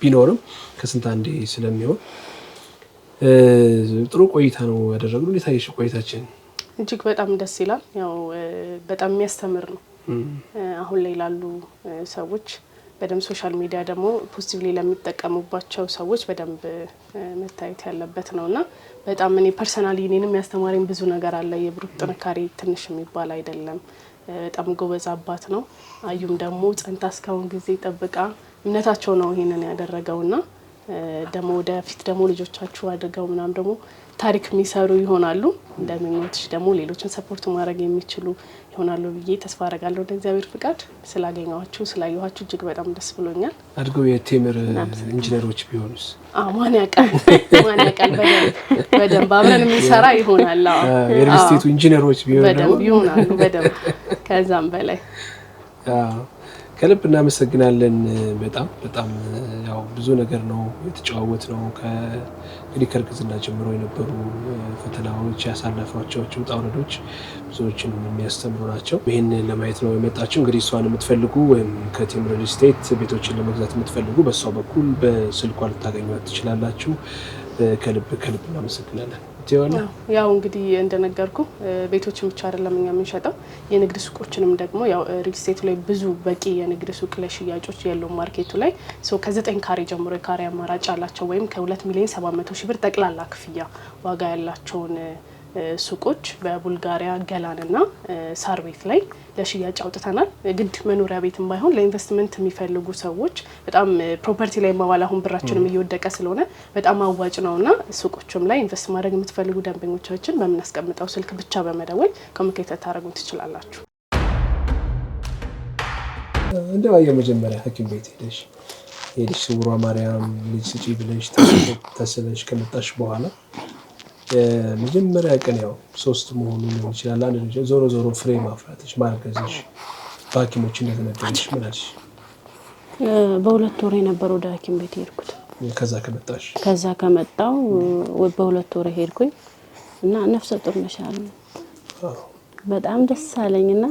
ቢኖርም ከስንት አንዴ ስለሚሆን ጥሩ ቆይታ ነው ያደረግነው። እንዴት አየሽ ቆይታችን? እጅግ በጣም ደስ ይላል። ያው በጣም የሚያስተምር ነው አሁን ላይ ላሉ ሰዎች በደንብ ሶሻል ሚዲያ ደግሞ ፖዚቲቭሊ ለሚጠቀሙባቸው ሰዎች በደንብ መታየት ያለበት ነውና በጣም እኔ ፐርሰናሊ እኔንም ያስተማረኝ ብዙ ነገር አለ። የብሩክ ጥንካሬ ትንሽ የሚባል አይደለም። በጣም ጎበዝ አባት ነው። አዩም ደግሞ ጸንታ እስካሁን ጊዜ ጠብቃ እምነታቸው ነው ይሄንን ያደረገውና ደግሞ ወደፊት ደግሞ ልጆቻችሁ አድርገው ምናም ደግሞ ታሪክ የሚሰሩ ይሆናሉ። እንደምንወትሽ ደግሞ ሌሎችን ሰፖርት ማድረግ የሚችሉ ይሆናሉ ብዬ ተስፋ አደርጋለሁ። እንደ እግዚአብሔር ፍቃድ ስላገኘኋችሁ ስላየኋችሁ እጅግ በጣም ደስ ብሎኛል። አድርገው የቴምር ኢንጂነሮች ቢሆኑስ? ማን ያውቃል? በደንብ አብረን የምንሰራ ይሆናል። የሪል ስቴቱ ኢንጂነሮች ይሆናሉ በደንብ ከዛም በላይ ከልብ እናመሰግናለን። በጣም ያው ብዙ ነገር ነው የተጨዋወት ነው። እንግዲህ ከእርግዝና ጀምሮ የነበሩ ፈተናዎች ያሳለፏቸው ውጣ ውረዶች ብዙዎችን የሚያስተምሩ ናቸው። ይህን ለማየት ነው የመጣችው። እንግዲህ እሷን የምትፈልጉ ወይም ከቴምር ሪል ስቴት ቤቶችን ለመግዛት የምትፈልጉ በእሷ በኩል በስልኳ ልታገኟት ትችላላችሁ። ከልብ እናመሰግናለን። ያው እንግዲህ እንደነገርኩ ቤቶችን ብቻ አይደለም እኛ የምንሸጠው የንግድ ሱቆችንም ደግሞ ያው ሪል ስቴት ላይ ብዙ በቂ የንግድ ሱቅ ለሽያጮች የለውም ማርኬቱ ላይ ከ9 ካሬ ጀምሮ የካሬ አማራጭ አላቸው ወይም ከ2 ሚሊዮን 700 ሺህ ብር ጠቅላላ ክፍያ ዋጋ ያላቸውን ሱቆች በቡልጋሪያ ገላንና ሳር ቤት ላይ ለሽያጭ አውጥተናል። ግድ መኖሪያ ቤትም ባይሆን ለኢንቨስትመንት የሚፈልጉ ሰዎች በጣም ፕሮፐርቲ ላይ ማዋል አሁን ብራችንም እየወደቀ ስለሆነ በጣም አዋጭ ነውና ሱቆችም ላይ ኢንቨስት ማድረግ የምትፈልጉ ደንበኞቻችን በምናስቀምጠው ስልክ ብቻ በመደወል ኮሙኒኬት ታደርጉ ትችላላችሁ። እንደው የመጀመሪያ ሐኪም ቤት ሄደሽ ስውሯ ማርያም ልጅ ስጪ ብለሽ ተስለሽ ከመጣሽ በኋላ መጀመሪያ ቀን ያው 3 መሆኑ ነው ይችላል አንድ ልጅ ዞሮ ፍሬ ማፍራትሽ ማርገዝሽ ሐኪሞች እንደተነገረሽ ምን አልሽ? በ2 ወር ነበር ወደ ሐኪም ቤት ሄድኩት። ከዛ ከመጣው በ2 ወር ሄድኩኝ እና ነፍሰ ጡር ነሽ አሉ። በጣም ደስ አለኝና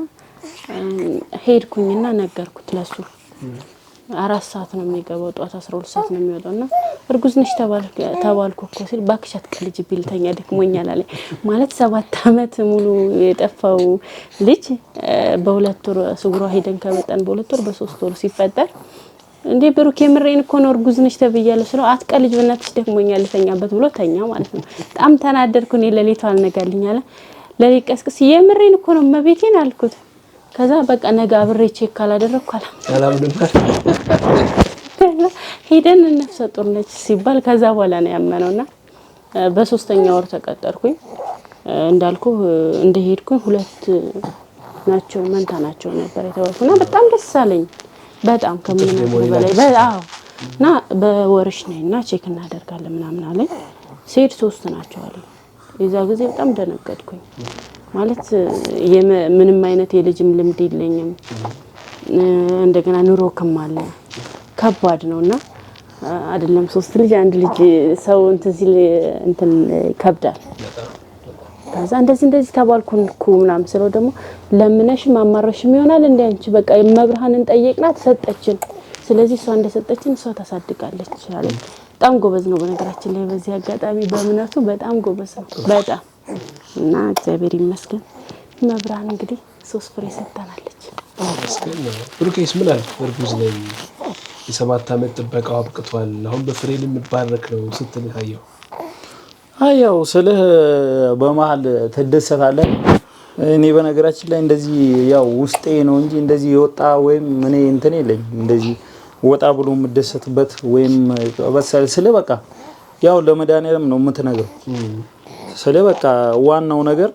ሄድኩኝና ነገርኩት ለሱ 4 ሰዓት ነው የሚገባው ጧት 12 ሰዓት ነው የሚወጣውና እርጉዝ ነሽ ተባልኩ እኮ ሲል ባክሽ አትቀልጂ ቢልተኛ ደክሞኛል አለ። ማለት 7 አመት ሙሉ የጠፋው ልጅ በ2 ወር ስጉሯ ሄደን ከመጣን በ2 ወር በ3 ወር ሲፈጠር እንዴ ብሩክ የምሬን እኮ ነው እርጉዝ ነሽ ተብያለሁ ስለው አትቀልጂ በእናትሽ ደክሞኛል ተኛበት ብሎ ተኛ ማለት ነው። በጣም ተናደድኩ። እኔ ለሊቱ አልነጋልኝ አለ። ለሊት ቀስቅስ የምሬን እኮ ነው መቤቴን አልኩት። ከዛ በቃ ነገ አብሬ ቼክ ካላደረኩ አላምንም ሄደን ነፍሰ ጡር ነች ሲባል ከዛ በኋላ ነው ያመነውና በ3ኛ ወር ተቀጠርኩኝ። እንዳልኩ እንደሄድኩኝ 2 ናቸው መንታ ናቸው ነበር የተወለዱና በጣም ደስ አለኝ። በጣም ከምንም በላይ እና በወርሽ ነይና ቼክ እናደርጋለን ምናምን አለኝ። ሲሄድ 3 ናቸው አለኝ። የዛ ጊዜ በጣም ደነገጥኩኝ። ማለት ምንም አይነት የልጅም ልምድ የለኝም። እንደገና ኑሮ ከማለ ከባድ ነውና አይደለም 3 ልጅ 1 ልጅ ሰው እንትን ከብዳል። ከዛ እንደዚህ ተባልኩ ምናምን ስለው ደግሞ ለምነሽ ማማረሽም ይሆናል እንዴ አንቺ በቃ መብርሃንን ጠየቅናት ሰጠችን። ስለዚህ እሷ እንደሰጠችን እሷ ታሳድጋለች አለ። በጣም ጎበዝ ነው በነገራችን ላይ በዚህ አጋጣሚ በእምነቱ በጣም ጎበዝ ነው በጣም እና እግዚአብሔር ይመስገን መብራን እንግዲህ 3 ፍሬ ሰጥታናለች። ብሩኬስ ምን አለ? እርጉዝ ነኝ የ7 አመት ጥበቃው አብቅቷል አሁን በፍሬ ልንባረክ ነው ስትል ታየው? አያው ስለህ በመሃል ተደሰታለህ። እኔ በነገራችን ላይ እንደዚህ ያው ውስጤ ነው እንጂ እንደዚህ የወጣ ወይም እኔ እንትን የለኝ እንደዚህ ወጣ ብሎ የምደሰትበት ወይም በሰል ስለ በቃ ያው ለመድኃኒዓለም ነው የምትነግረው። ስለ በቃ ዋናው ነገር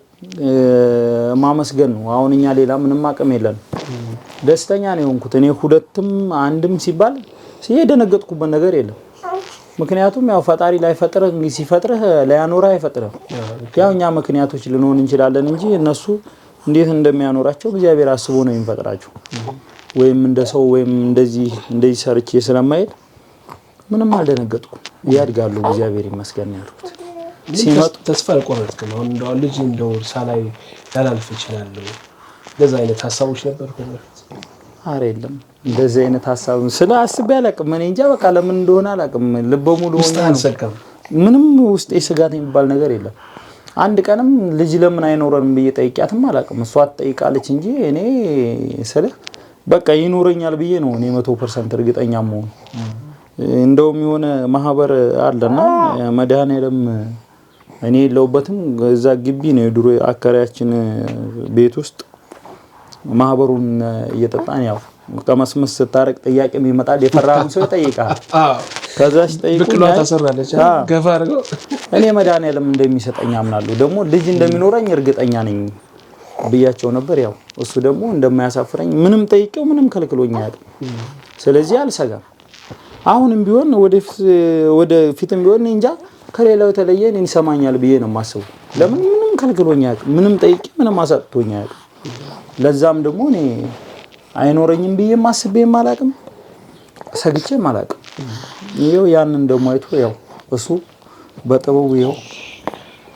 ማመስገን ነው። አሁን እኛ ሌላ ምንም አቅም የለን። ደስተኛ ነው የሆንኩት። እኔ 2ም 1ም ሲባል የደነገጥኩበት ነገር የለም። ምክንያቱም ያው ፈጣሪ ላይ ፈጥረህ ሲፈጥረህ ላያኖርህ አይፈጥርም። ያው እኛ ምክንያቶች ልንሆን እንችላለን እንጂ እነሱ እንዴት እንደሚያኖራቸው እግዚአብሔር አስቦ ነው የሚፈጥራቸው። ወይም እንደ ሰው ወይም እንደዚህ ሰርቼ ስለማይል ምንም አልደነገጥኩም። ያድጋሉ እግዚአብሔር ይመስገን ያልኩት። ሲመጡ ተስፋ አልቆረጥክም? አሁን እንደው ልጅ እንደው ሳላይ ያላልፍ ይችላል እንደዛ አይነት ሐሳቦች ነበር ከበፊት? ኧረ የለም እንደዚህ አይነት ሐሳብ ስለ አስቤ አላውቅም። እኔ እንጃ በቃ ለምን እንደሆነ አላውቅም። ልበ ሙሉ ሆነ ምንም ውስጤ ስጋት የሚባል ነገር የለም። አንድ ቀንም ልጅ ለምን አይኖረንም ብዬ ጠይቂያትም አላውቅም። እሷ ትጠይቃለች እንጂ እኔ ስለ በቃ ይኖረኛል ብዬ ነው እኔ 100% እርግጠኛ መሆን። እንደውም የሆነ ማህበር አለና መድኃኒዓለም እኔ የለውበትም እዛ ግቢ ነው የድሮ አካሪያችን ቤት ውስጥ ማህበሩን እየተጣን ያው ከመስመስ ስታረቅ ጥያቄ ይመጣል። የፈራውን ሰው ይጠይቃል። ከዛሽ ጠይቁኝ ታሰራለች ገፋ አድርገው እኔ መድኃኒዓለም እንደሚሰጠኝ አምናለሁ። ደግሞ ልጅ እንደሚኖረኝ እርግጠኛ ነኝ ብያቸው ነበር። ያው እሱ ደግሞ እንደማያሳፍረኝ ምንም ጠይቀው ምንም ከልክሎኝ አያውቅም። ስለዚህ አልሰጋም። አሁንም ቢሆን ወደፊትም ቢሆን እንጃ ከሌላው የተለየ እኔን ይሰማኛል ብዬ ነው የማስበው። ለምን ምንም ከልክሎኝ አያውቅም። ምንም ጠይቄ ምንም አሳጥቶኝ አያውቅም። ለዛም ደግሞ እኔ አይኖረኝም ብዬ ማስቤም አላውቅም፣ ሰግቼም አላውቅም። ይሄው ያንን ደግሞ አይቶ ያው እሱ በጥበቡ ይሄው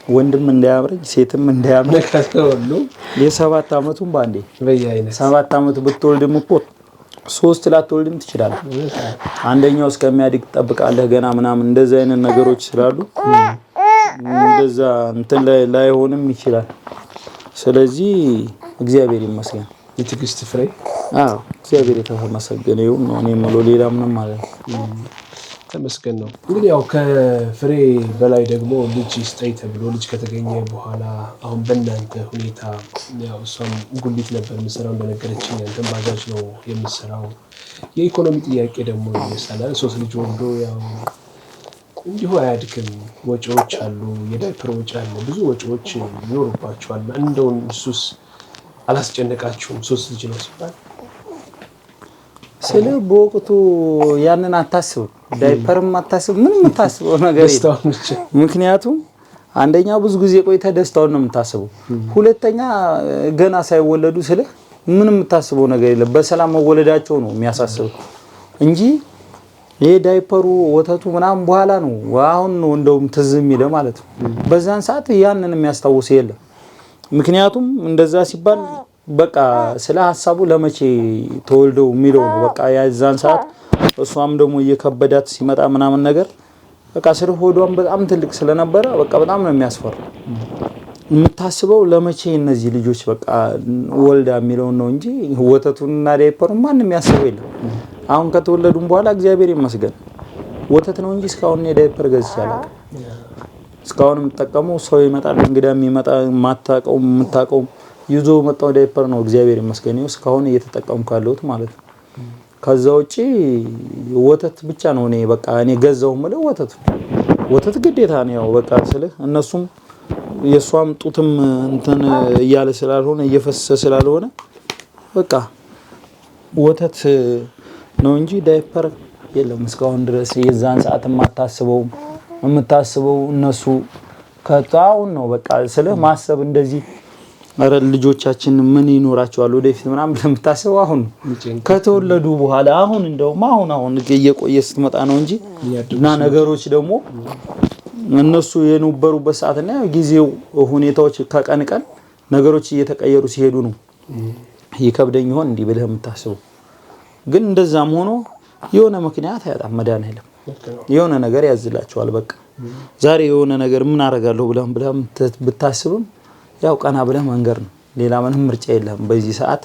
ወንድም እንዳያምረኝ ሴትም እንዳያምረኝ የ7 አመቱን ባንዴ 7 አመት ብትወልድም እኮ 3 ላትወልድም ትችላለህ። አንደኛው እስከሚያድግ ትጠብቃለህ ገና ምናምን እንደዚህ አይነት ነገሮች ስላሉ እንደዛ እንትን ላይ ሆንም ይችላል ስለዚህ እግዚአብሔር ይመስገን የትግስት ፍሬ አዎ እግዚአብሔር የተመሰገነ ይሁን ነው እኔ የምለው ሌላ ምንም ማለት ነው ተመስገን ነው እንግዲህ ያው ከፍሬ በላይ ደግሞ ልጅ ይስጠይ ተብሎ ልጅ ከተገኘ በኋላ አሁን በእናንተ ሁኔታ ያው እሷም ጉሊት ነበር የምትሰራው እንደነገረችኝ አንተም ባጃጅ ነው የምትሰራው የኢኮኖሚ ጥያቄ ደግሞ ይነሳል ሶስት ልጅ ወልዶ ያው እንዲሁ አያድክም ወጪዎች አሉ የዳይፐር ወጪ አለ ብዙ ወጪዎች ይኖርባቸዋል እንደው እሱስ አላስጨነቃችሁም ሶስት ልጅ ነው ሲባል ስለ በወቅቱ ያንን አታስብ ዳይፐርም አታስብ ምንም አታስበው ነገር የለም ምክንያቱም አንደኛ ብዙ ጊዜ ቆይተ ደስታውን ነው የምታስበው ሁለተኛ ገና ሳይወለዱ ስለ ምንም የምታስበው ነገር የለም በሰላም መወለዳቸው ነው የሚያሳስበው እንጂ ይሄ ዳይፐሩ ወተቱ ምናምን በኋላ ነው አሁን ነው እንደውም ትዝም ይለ ማለት ነው በዛን ሰዓት ያንን የሚያስታውስ የለም ምክንያቱም እንደዛ ሲባል በቃ ስለ ሐሳቡ ለመቼ ተወልደው የሚለው ነው በቃ ያዛን ሰዓት እሷም ደግሞ እየከበዳት ሲመጣ ምናምን ነገር በቃ ስለ ሆዷም በጣም ትልቅ ስለነበረ በቃ በጣም ነው የሚያስፈራ የምታስበው ለመቼ እነዚህ ልጆች በቃ ወልዳ የሚለው ነው እንጂ ወተቱንና ዳይፐሩን ማንንም ያስበው የለም አሁን ከተወለዱም በኋላ እግዚአብሔር ይመስገን ወተት ነው እንጂ እስካሁን የዳይፐር ገዝቻለሁ እስካሁን የምጠቀመው ሰው ይመጣል እንግዳም ይመጣ ማታቀው የምታቀው ይዞ መጣው ዳይፐር ነው እግዚአብሔር ይመስገን እስካሁን እየተጠቀምኩ ያለሁት ማለት ነው ከዛ ውጪ ወተት ብቻ ነው እኔ በቃ እኔ ገዛው ማለት ወተት ግዴታ ነው ያው በቃ ስለ እነሱም የሷም ጡትም እንትን እያለ ስላልሆነ እየፈሰሰ ስላልሆነ በቃ ወተት ነው እንጂ ዳይፐር የለም እስካሁን ድረስ የዛን ሰዓት የምታስበው እነሱ ከታውን ነው በቃ ስለ ማሰብ እንደዚህ አረ ልጆቻችን ምን ይኖራቸዋል ወደፊት ምናምን ለምታስበው አሁን ከተወለዱ በኋላ አሁን እንደውም አሁን እየቆየ ስትመጣ ነው እንጂ እና ነገሮች ደግሞ እነሱ የነበሩበት ሰዓትና ጊዜው ሁኔታዎች ከቀን ቀን ነገሮች እየተቀየሩ ሲሄዱ ነው ይከብደኝ ይሆን እንዴ ብለህ የምታስበው ግን እንደዛም ሆኖ የሆነ ምክንያት ያጣም መዳን አይደለም የሆነ ነገር ያዝላቸዋል በቃ ዛሬ የሆነ ነገር ምን አረጋለሁ ብለህ ብታስብም ያው ቀና ብለህ መንገር ነው ሌላ ምንም ምርጫ የለም በዚህ ሰዓት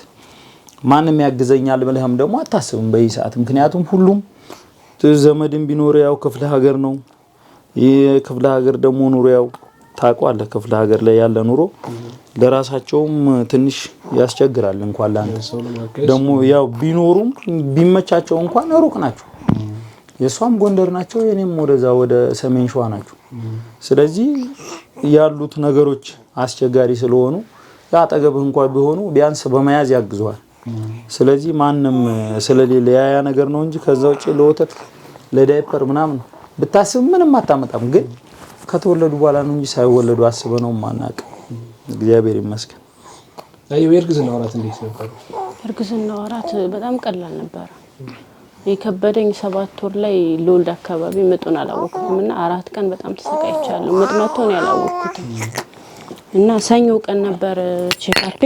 ማንንም ያግዘኛል ብለህም ደግሞ አታስብም በዚህ ሰዓት ምክንያቱም ሁሉም ዘመድም ቢኖር ያው ክፍለ ሀገር ነው የክፍለ ሀገር ደግሞ ኑሮ ያው ታቋለ ክፍለ ሀገር ላይ ያለ ኑሮ ለራሳቸውም ትንሽ ያስቸግራል እንኳን ላንተ ደግሞ ያው ቢኖሩም ቢመቻቸው እንኳን ሩቅ ናቸው የሷም ጎንደር ናቸው የኔም ወደዛ ወደ ሰሜን ሸዋ ናቸው ስለዚህ ያሉት ነገሮች አስቸጋሪ ስለሆኑ ያጠገብህ እንኳን ቢሆኑ ቢያንስ በመያዝ ያግዟል ስለዚህ ማንንም ስለሌለ ያ ነገር ነው እንጂ ከዛው ጭ ለወተት ለዳይፐር ምናምን ብታስብ ምንም አታመጣም ግን ከተወለዱ በኋላ ነው እንጂ ሳይወለዱ አስበነው ማናቅ እግዚአብሔር ይመስገን የእርግዝና ወራት እንዴት ነበር እርግዝና ወራት በጣም ቀላል ነበር የከበደኝ 7 ወር ላይ ለወልድ አካባቢ መጡን አላወቅኩምና 4 ቀን በጣም ተሰቃይቻለሁ መጥመቶን ያላወቅኩት እና ሰኞ ቀን ነበር ቼካፕ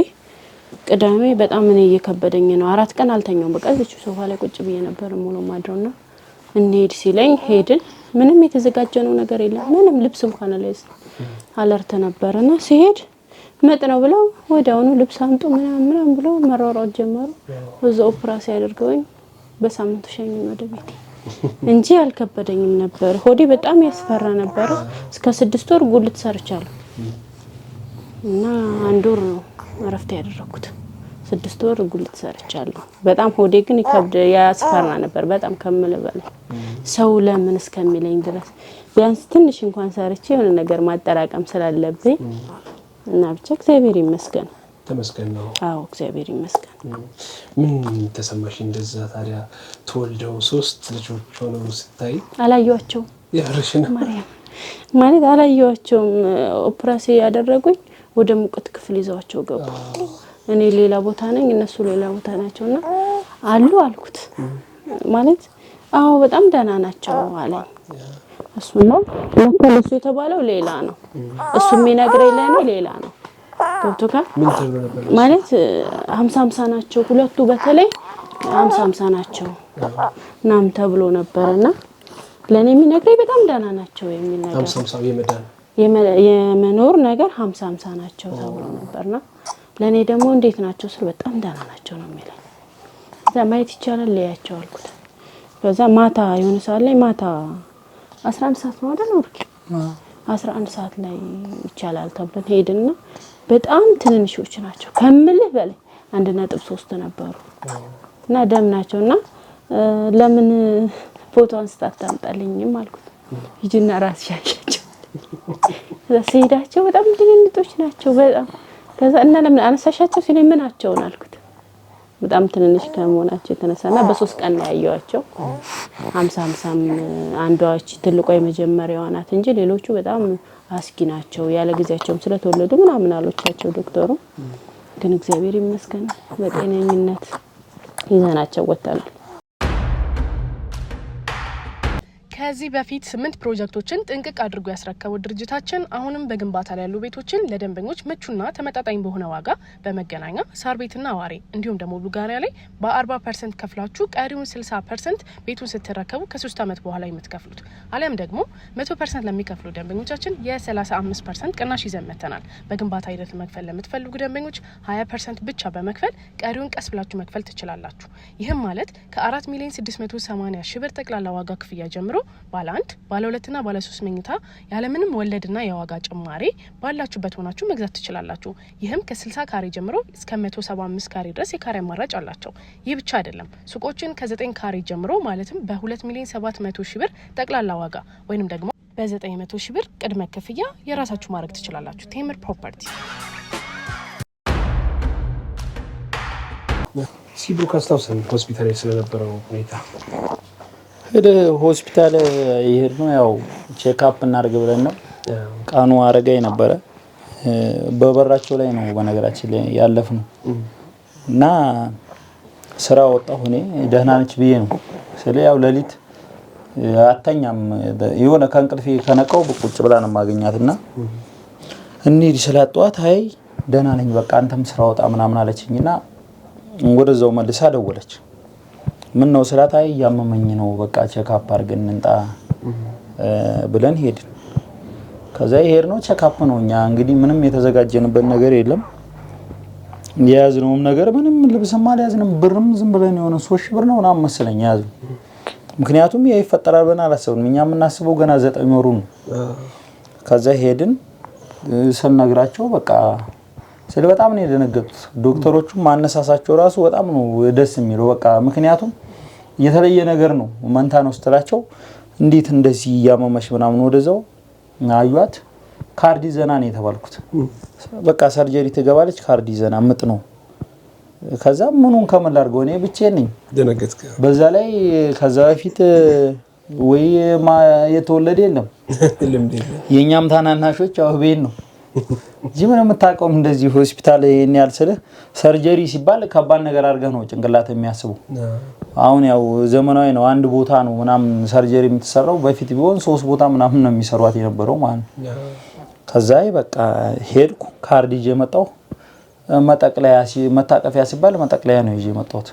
ቅዳሜ በጣም እኔ እየከበደኝ ነው 4 ቀን አልተኛውም በቃ እዚህ ሶፋ ላይ ቁጭ ብዬ ነበር ሙሉ ማድረውና እንሄድ ሲለኝ ሄድን ምንም የተዘጋጀነው ነገር የለም ምንም ልብስ እንኳን አለርተ ነበርና ሲሄድ መጥ ነው ብለው ወዲያውኑ ልብስ አምጡ ምናምን ብለው መራራው ጀመሩ ወዘው ኦፕራሲዮን ያደርገውኝ በሳምንቱ ሸኝ ወደ ቤት እንጂ አልከበደኝም ነበር ሆዴ በጣም ያስፈራ ነበር እስከ 6 ወር ጉልት ሰርቻለሁ እና 1 ወር አረፍተ ያደረኩት 6 ወር ጉልት ሰርቻለሁ በጣም ሆዴ ግን ይከብድ ያስፈራ ነበር በጣም ከመለበል ሰው ለምን እስከሚለኝ ድረስ ቢያንስ ትንሽ እንኳን ሰርቼ የሆነ ነገር ማጠራቀም ስላለብኝ እና ብቻ እግዚአብሔር ይመስገን ተመስገን ነው አዎ እግዚአብሔር ይመስገን ምን ተሰማሽ እንደዛ ታዲያ ተወልደው 3 ልጆች ሆነው ስታይ አላየዋቸው ያርሽና ማርያም ማለት አላየዋቸው ኦፕራሲዮን ያደረጉኝ ወደ ሙቀት ክፍል ይዘዋቸው ገቡ እኔ ሌላ ቦታ ነኝ እነሱ ሌላ ቦታ ናቸውና አሉ አልኩት ማለት አዎ በጣም ደህና ናቸው አለኝ እሱ ነው ለሱ የተባለው ሌላ ነው እሱ የሚነግረኝ ለኔ ሌላ ነው ዶክተር ምን ተብሎ ነበር ማለት 50 ናቸው ሁለቱ በተለይ 50 ናቸው ናም ተብሎ ነበርና ለኔ የሚነግረኝ በጣም ደህና ናቸው የሚል ነገር 50 የመዳን የመኖር ነገር 50-50 ናቸው ተብሎ ነበርና ለኔ ደግሞ እንዴት ናቸው ስል በጣም ደህና ናቸው ነው የሚለው። ከዛ ማየት ይቻላል ለያቸው አልኩት። ከዛ ማታ የሆነ ሰዓት ላይ ማታ 11 ሰዓት ነው አይደል ወርቂ 11 ሰዓት ላይ ይቻላል ተብለን ሄድና በጣም ትንንሾች ናቸው ከምልህ በላይ 1.3 ነበሩ እና ደም ናቸውና ለምን ፎቶ አንስታት ታምጣልኝም አልኩት። ሂጂና ራስ ያሻቸው ለሰይዳቸው በጣም ትንንጦች ናቸው በጣም። ከዛ እና ለምን አነሳሻቸው ሲለኝ ምን ናቸው አልኩት። በጣም ትንንሽ ከመሆናቸው የተነሳና በ3 ቀን ነው ያያቸው 50-50 አንዷች ትልቋ የመጀመሪያዋ ናት እንጂ ሌሎቹ በጣም አስጊ ናቸው ያለ ጊዜያቸውም ስለተወለዱ ምናምን አሎቻቸው ዶክተሩ። ግን እግዚአብሔር ይመስገን በጤነኝነት ይዘናቸው ወጣናል። ከዚህ በፊት 8 ፕሮጀክቶችን ጥንቅቅ አድርጎ ያስረከበው ድርጅታችን አሁንም በግንባታ ላይ ያሉ ቤቶችን ለደንበኞች ምቹና ተመጣጣኝ በሆነ ዋጋ በመገናኛ ሳር ቤትና አዋሬ እንዲሁም ደግሞ ቡልጋሪያ ላይ በ40% ከፍላችሁ ቀሪውን 60% ቤቱን ስትረከቡ ከ3 አመት በኋላ የምትከፍሉት አለም ደግሞ 100% ለሚከፍሉ ደንበኞቻችን የ35% ቅናሽ ይዘን መተናል። በግንባታ ሂደት መክፈል ለምትፈልጉ ደንበኞች 20% ብቻ በመክፈል ቀሪውን ቀስ ብላችሁ መክፈል ትችላላችሁ። ይህም ማለት ከ4,680,000 ብር ጠቅላላ ዋጋ ክፍያ ጀምሮ ባለ 1 ባለ 2 እና ባለ 3 መኝታ ያለምንም ወለድና የዋጋ ጭማሪ ባላችሁበት ሆናችሁ መግዛት ትችላላችሁ። ይህም ከ60 ካሬ ጀምሮ እስከ 175 ካሬ ድረስ የካሬ አማራጭ አላቸው። ይህ ብቻ አይደለም። ሱቆችን ከ9 ካሬ ጀምሮ ማለትም በ2,700,000 ብር ጠቅላላ ዋጋ ወይንም ደግሞ በ900,000 ብር ቅድመ ክፍያ የራሳችሁ ማድረግ ትችላላችሁ። ቴምር ፕሮፐርቲ። ሲብሩ ካስታውሰን ሆስፒታል ስለነበረው ሁኔታ ወደ ሆስፒታል ይሄድ ነው ያው ቼክአፕ እናርግ ብለን ነው ቃኑ አረጋይ ነበረ በበራቸው ላይ ነው በነገራችን ላይ ያለፍነው እና ስራ ወጣሁ እኔ ደህና ነች ብዬ ነው ስለ ያው ለሊት አተኛም የሆነ ከእንቅልፌ ከነቀው ቁጭ ብላ ነው ማግኛትና እንሂድ ስላጧት አይ ደህና ነኝ በቃ አንተም ስራ ወጣ ምናምን አለችኝና ወደዛው መልሳ ደወለች። ምን ነው ስላት አይ ያመመኝ ነው በቃ ቼክአፕ አድርገን እንጣ ብለን ሄድን። ከዛ ይሄድ ነው ቼክአፕ ነው እኛ እንግዲህ ምንም የተዘጋጀንበት ነገር የለም። ያዝነውም ነገር ምንም ልብስም አልያዝንም ብርም ዝም ብለን የሆነ 3 ብር ነው ምናምን መሰለኝ ያዝ። ምክንያቱም ይሄ ይፈጠራል ብለን አላሰብንም። እኛ የምናስበው ገና 9 ወሩ ነው። ከዛ ሄድን ስንነግራቸው በቃ ስለ በጣም ነው የደነገጡት። ዶክተሮቹ ማነሳሳቸው ራሱ በጣም ነው ደስ የሚለው በቃ ምክንያቱም የተለየ ነገር ነው መንታ ነው ስትላቸው እንዴት እንደዚህ ያመመሽ ምናምን ወደዛው አዩት። ካርዲ ዘና ነው የተባልኩት። በቃ ሰርጀሪ ትገባለች ካርዲ ዘና ምጥ ነው። ከዛ ምኑን ከመል አድርገው እኔ ብቻዬን ነኝ ደነገጥኩ። በዛ ላይ ከዛ በፊት ወይ የተወለደ የለም የኛም ታናናሾች አውቤን ነው ጂምን የምታውቀው እንደዚህ ሆስፒታል የኔ ያልሰለ ሰርጀሪ ሲባል ከባድ ነገር አድርገህ ነው ጭንቅላት የሚያስቡ። አሁን ያው ዘመናዊ ነው አንድ ቦታ ነው ምናምን ሰርጀሪ የምትሰራው በፊት ቢሆን 3 ቦታ ምናምን ነው የሚሰሩት የነበረው ማለት ነው። ከዛይ በቃ ሄድኩ ካርድ ይዤ መጣሁ። መታቀፊያ ሲባል መጠቅለያ ነው ይዤ መጣሁት።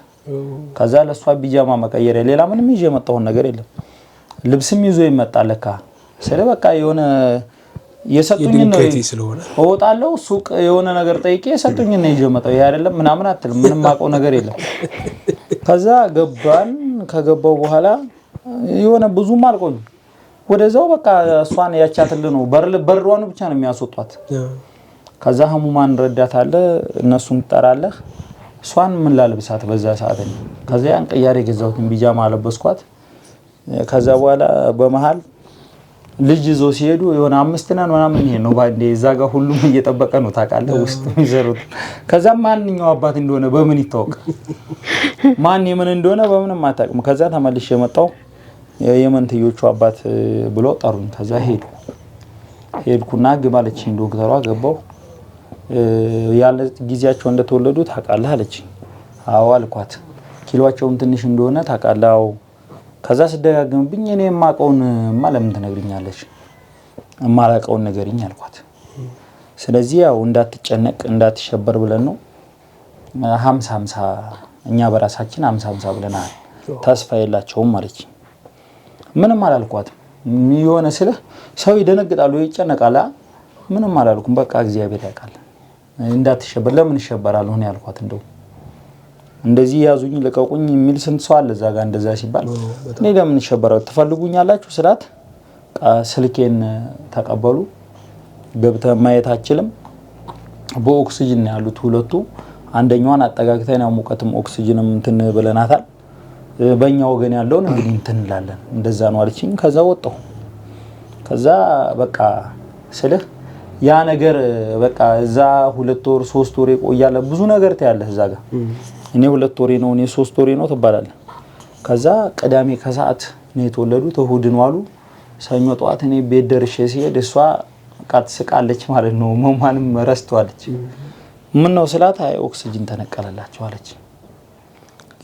ከዛ ለሷ ቢጃማ መቀየሪያ ሌላ ምንም ይዤ መጣሁ ነገር የለም። ልብስም ይዞ ይመጣለካ ስለ በቃ የሆነ የሰጡኝ ነው እወጣለሁ ሱቅ የሆነ ነገር ጠይቄ የሰጡኝ ነው ይዤ መጣሁ። ይሄ አይደለም ምናምን አትልም ምንም ማቀው ነገር የለም። ከዛ ገባን ከገባው በኋላ የሆነ ብዙም አልቆይም ወደዛው በቃ እሷን ያቻትል ነው በርዋን ብቻ ነው የሚያስወጣት። ከዛ ህሙማን ረዳት አለ እነሱን ተጠራለህ እሷን ምን ላልብሳት በዛ ሰዓት ነው። ከዛ ያን ቀያሬ ገዛሁትን ቢጃማ አለበስኳት። ከዛ በኋላ በመሃል ልጅ ይዞ ሲሄዱ የሆነ 5 ነን ምናምን ይሄ ነው ባንዴ እዛ ጋር ሁሉም እየተጠበቀ ነው ታውቃለህ ውስጥ የሚዘሩት። ከዛ ማንኛው አባት እንደሆነ በምን ይታወቅ ማን የምን እንደሆነ በምንም አታውቅም። ከዛ ተመልሼ መጣሁ የመንትዮቹ አባት ብሎ ጠሩኝ። ከዛ ሄድኩና ግባለችኝ ዶክተሯ ገባው ያለ ጊዜያቸው እንደተወለዱ ታውቃለህ አለችኝ። አዎ አልኳት። ኪሎአቸውም ትንሽ እንደሆነ ታውቃለህ። ከዛ ስደጋግምብኝ እኔ ማቀውን ማለም ትነግሪኛለሽ ማላቀውን ነገርኝ አልኳት። ስለዚህ ያው እንዳትጨነቅ እንዳትሸበር ብለን ነው 50-50 እኛ በራሳችን 50-50 ብለናል ተስፋ የላቸውም አለችኝ። ምንም አላልኳትም። የሆነ ስለ ሰው ይደነግጣሉ ይጨነቃላ ምንም አላልኩም። በቃ እግዚአብሔር ያውቃል እንዳትሸበር ለምን ይሸበራል ሆነ ያልኳት እንደው እንደዚህ ያዙኝ ለቀቁኝ የሚል ስንት ሰው አለ እዛ ጋር እንደዛ ሲባል እኔ ለምን ይሸበራል ትፈልጉኛላችሁ ስላት ስልኬን ተቀበሉ ገብተ ማየት አችልም በኦክሲጅን ያሉት ሁለቱ አንደኛዋን አጠጋግተን ያው ሙቀትም ኦክሲጅንም እንትን ብለናታል በእኛ ወገን ያለውን እንግዲህ እንትን እንላለን እንደዛ ነው አለችኝ ከዛ ወጣሁ ከዛ በቃ ስልህ ያ ነገር በቃ እዛ 2 ወር 3 ወር ይቆያል ብዙ ነገር ታያለህ እዛ ጋር እኔ 2 ወር ነው እኔ 3 ወር ነው ተባላለ ከዛ ቅዳሜ ከሰዓት ነው የተወለዱት እሁድን ዋሉ ሰኞ ጧት እኔ ቤት ደርሼ ሲሄድ እሷ ቃት ስቃለች ማለት ነው ማማንም ረስተዋለች ምን ነው ስላት አይ ኦክሲጅን ተነቀለላችሁ አለች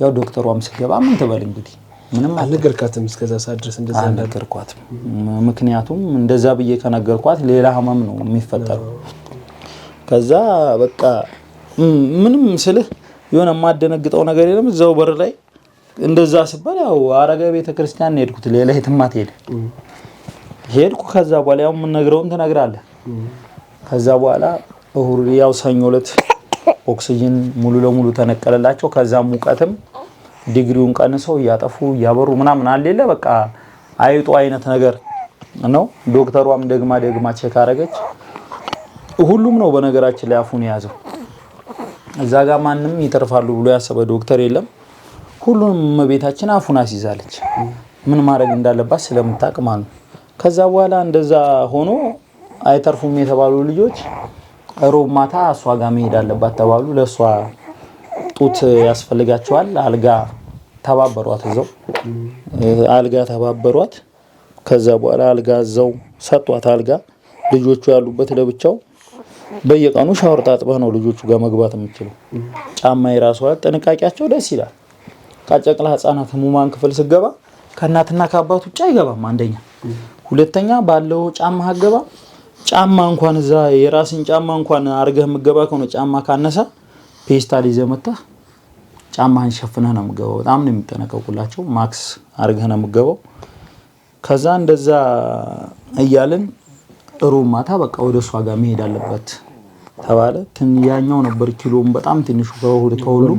ያው ዶክተሯም ሲገባ ምን ተበል እንግዲህ ምንም አልነገርካትም እስከዛ ሳድረስ እንደዛ አልነገርኳትም ምክንያቱም እንደዛ ብዬ ከነገርኳት ሌላ ህመም ነው የሚፈጠረው ከዛ በቃ ምንም ስልህ የሆነ ማደነግጠው ነገር የለም እዛው በር ላይ እንደዛ ሲባል ያው አረጋ ቤተክርስቲያን ሄድኩት ሌላ የትማት ሄድኩ ከዛ በኋላ ያው ምን ነግረውን ተነግራለህ ከዛ በኋላ እሁድ ያው ሰኞ ዕለት ኦክሲጅን ሙሉ ለሙሉ ተነቀለላቸው ከዛ ሙቀትም ዲግሪውን ቀንሰው ያጠፉ ያበሩ ምናምን አለለ በቃ አይጡ አይነት ነገር ነው ዶክተሯም ደግማ ቼክ አረገች ሁሉም ነው በነገራችን ላይ አፉን ያዘው እዛ ጋር ማንንም ይተርፋሉ ብሎ ያሰበ ዶክተር የለም ሁሉም መቤታችን አፉን አስይዛለች ምን ማድረግ እንዳለባት ስለምታውቅ ማለት ከዛ በኋላ እንደዛ ሆኖ አይተርፉም የተባሉ ልጆች ሮብ ማታ እሷ ጋር መሄድ አለባት ተባሉ ለሷ ጡት ያስፈልጋቸዋል አልጋ ተባበሯት እዛው አልጋ ተባበሯት ከዛ በኋላ አልጋ እዛው ሰጧት አልጋ ልጆቹ ያሉበት ለብቻው በየቀኑ ሻወር ታጥበህ ነው ልጆቹ ጋር መግባት የምትችለው ጫማ ይራሷል ጥንቃቄያቸው ደስ ይላል ካጨቅላ ህፃናት ሙማን ክፍል ሲገባ ከእናትና ከአባቱ ብቻ አይገባም አንደኛ ሁለተኛ ባለው ጫማ አገባ ጫማ እንኳን እዛ የራስን ጫማ እንኳን አርገህ መገባ ከሆነ ጫማ ካነሳ ፔስታል ይዘመታ ጫማህን ሸፍነህ ነው የምገባው በጣም ነው የሚጠነቀቁላቸው ማክስ አርገህ ነው የምገባው ከዛ እንደዛ እያልን ሮብ ማታ በቃ ወደሷ ጋር መሄድ አለበት ተባለ ያኛው ነበር ኪሎም በጣም ትንሹ ከሁሉ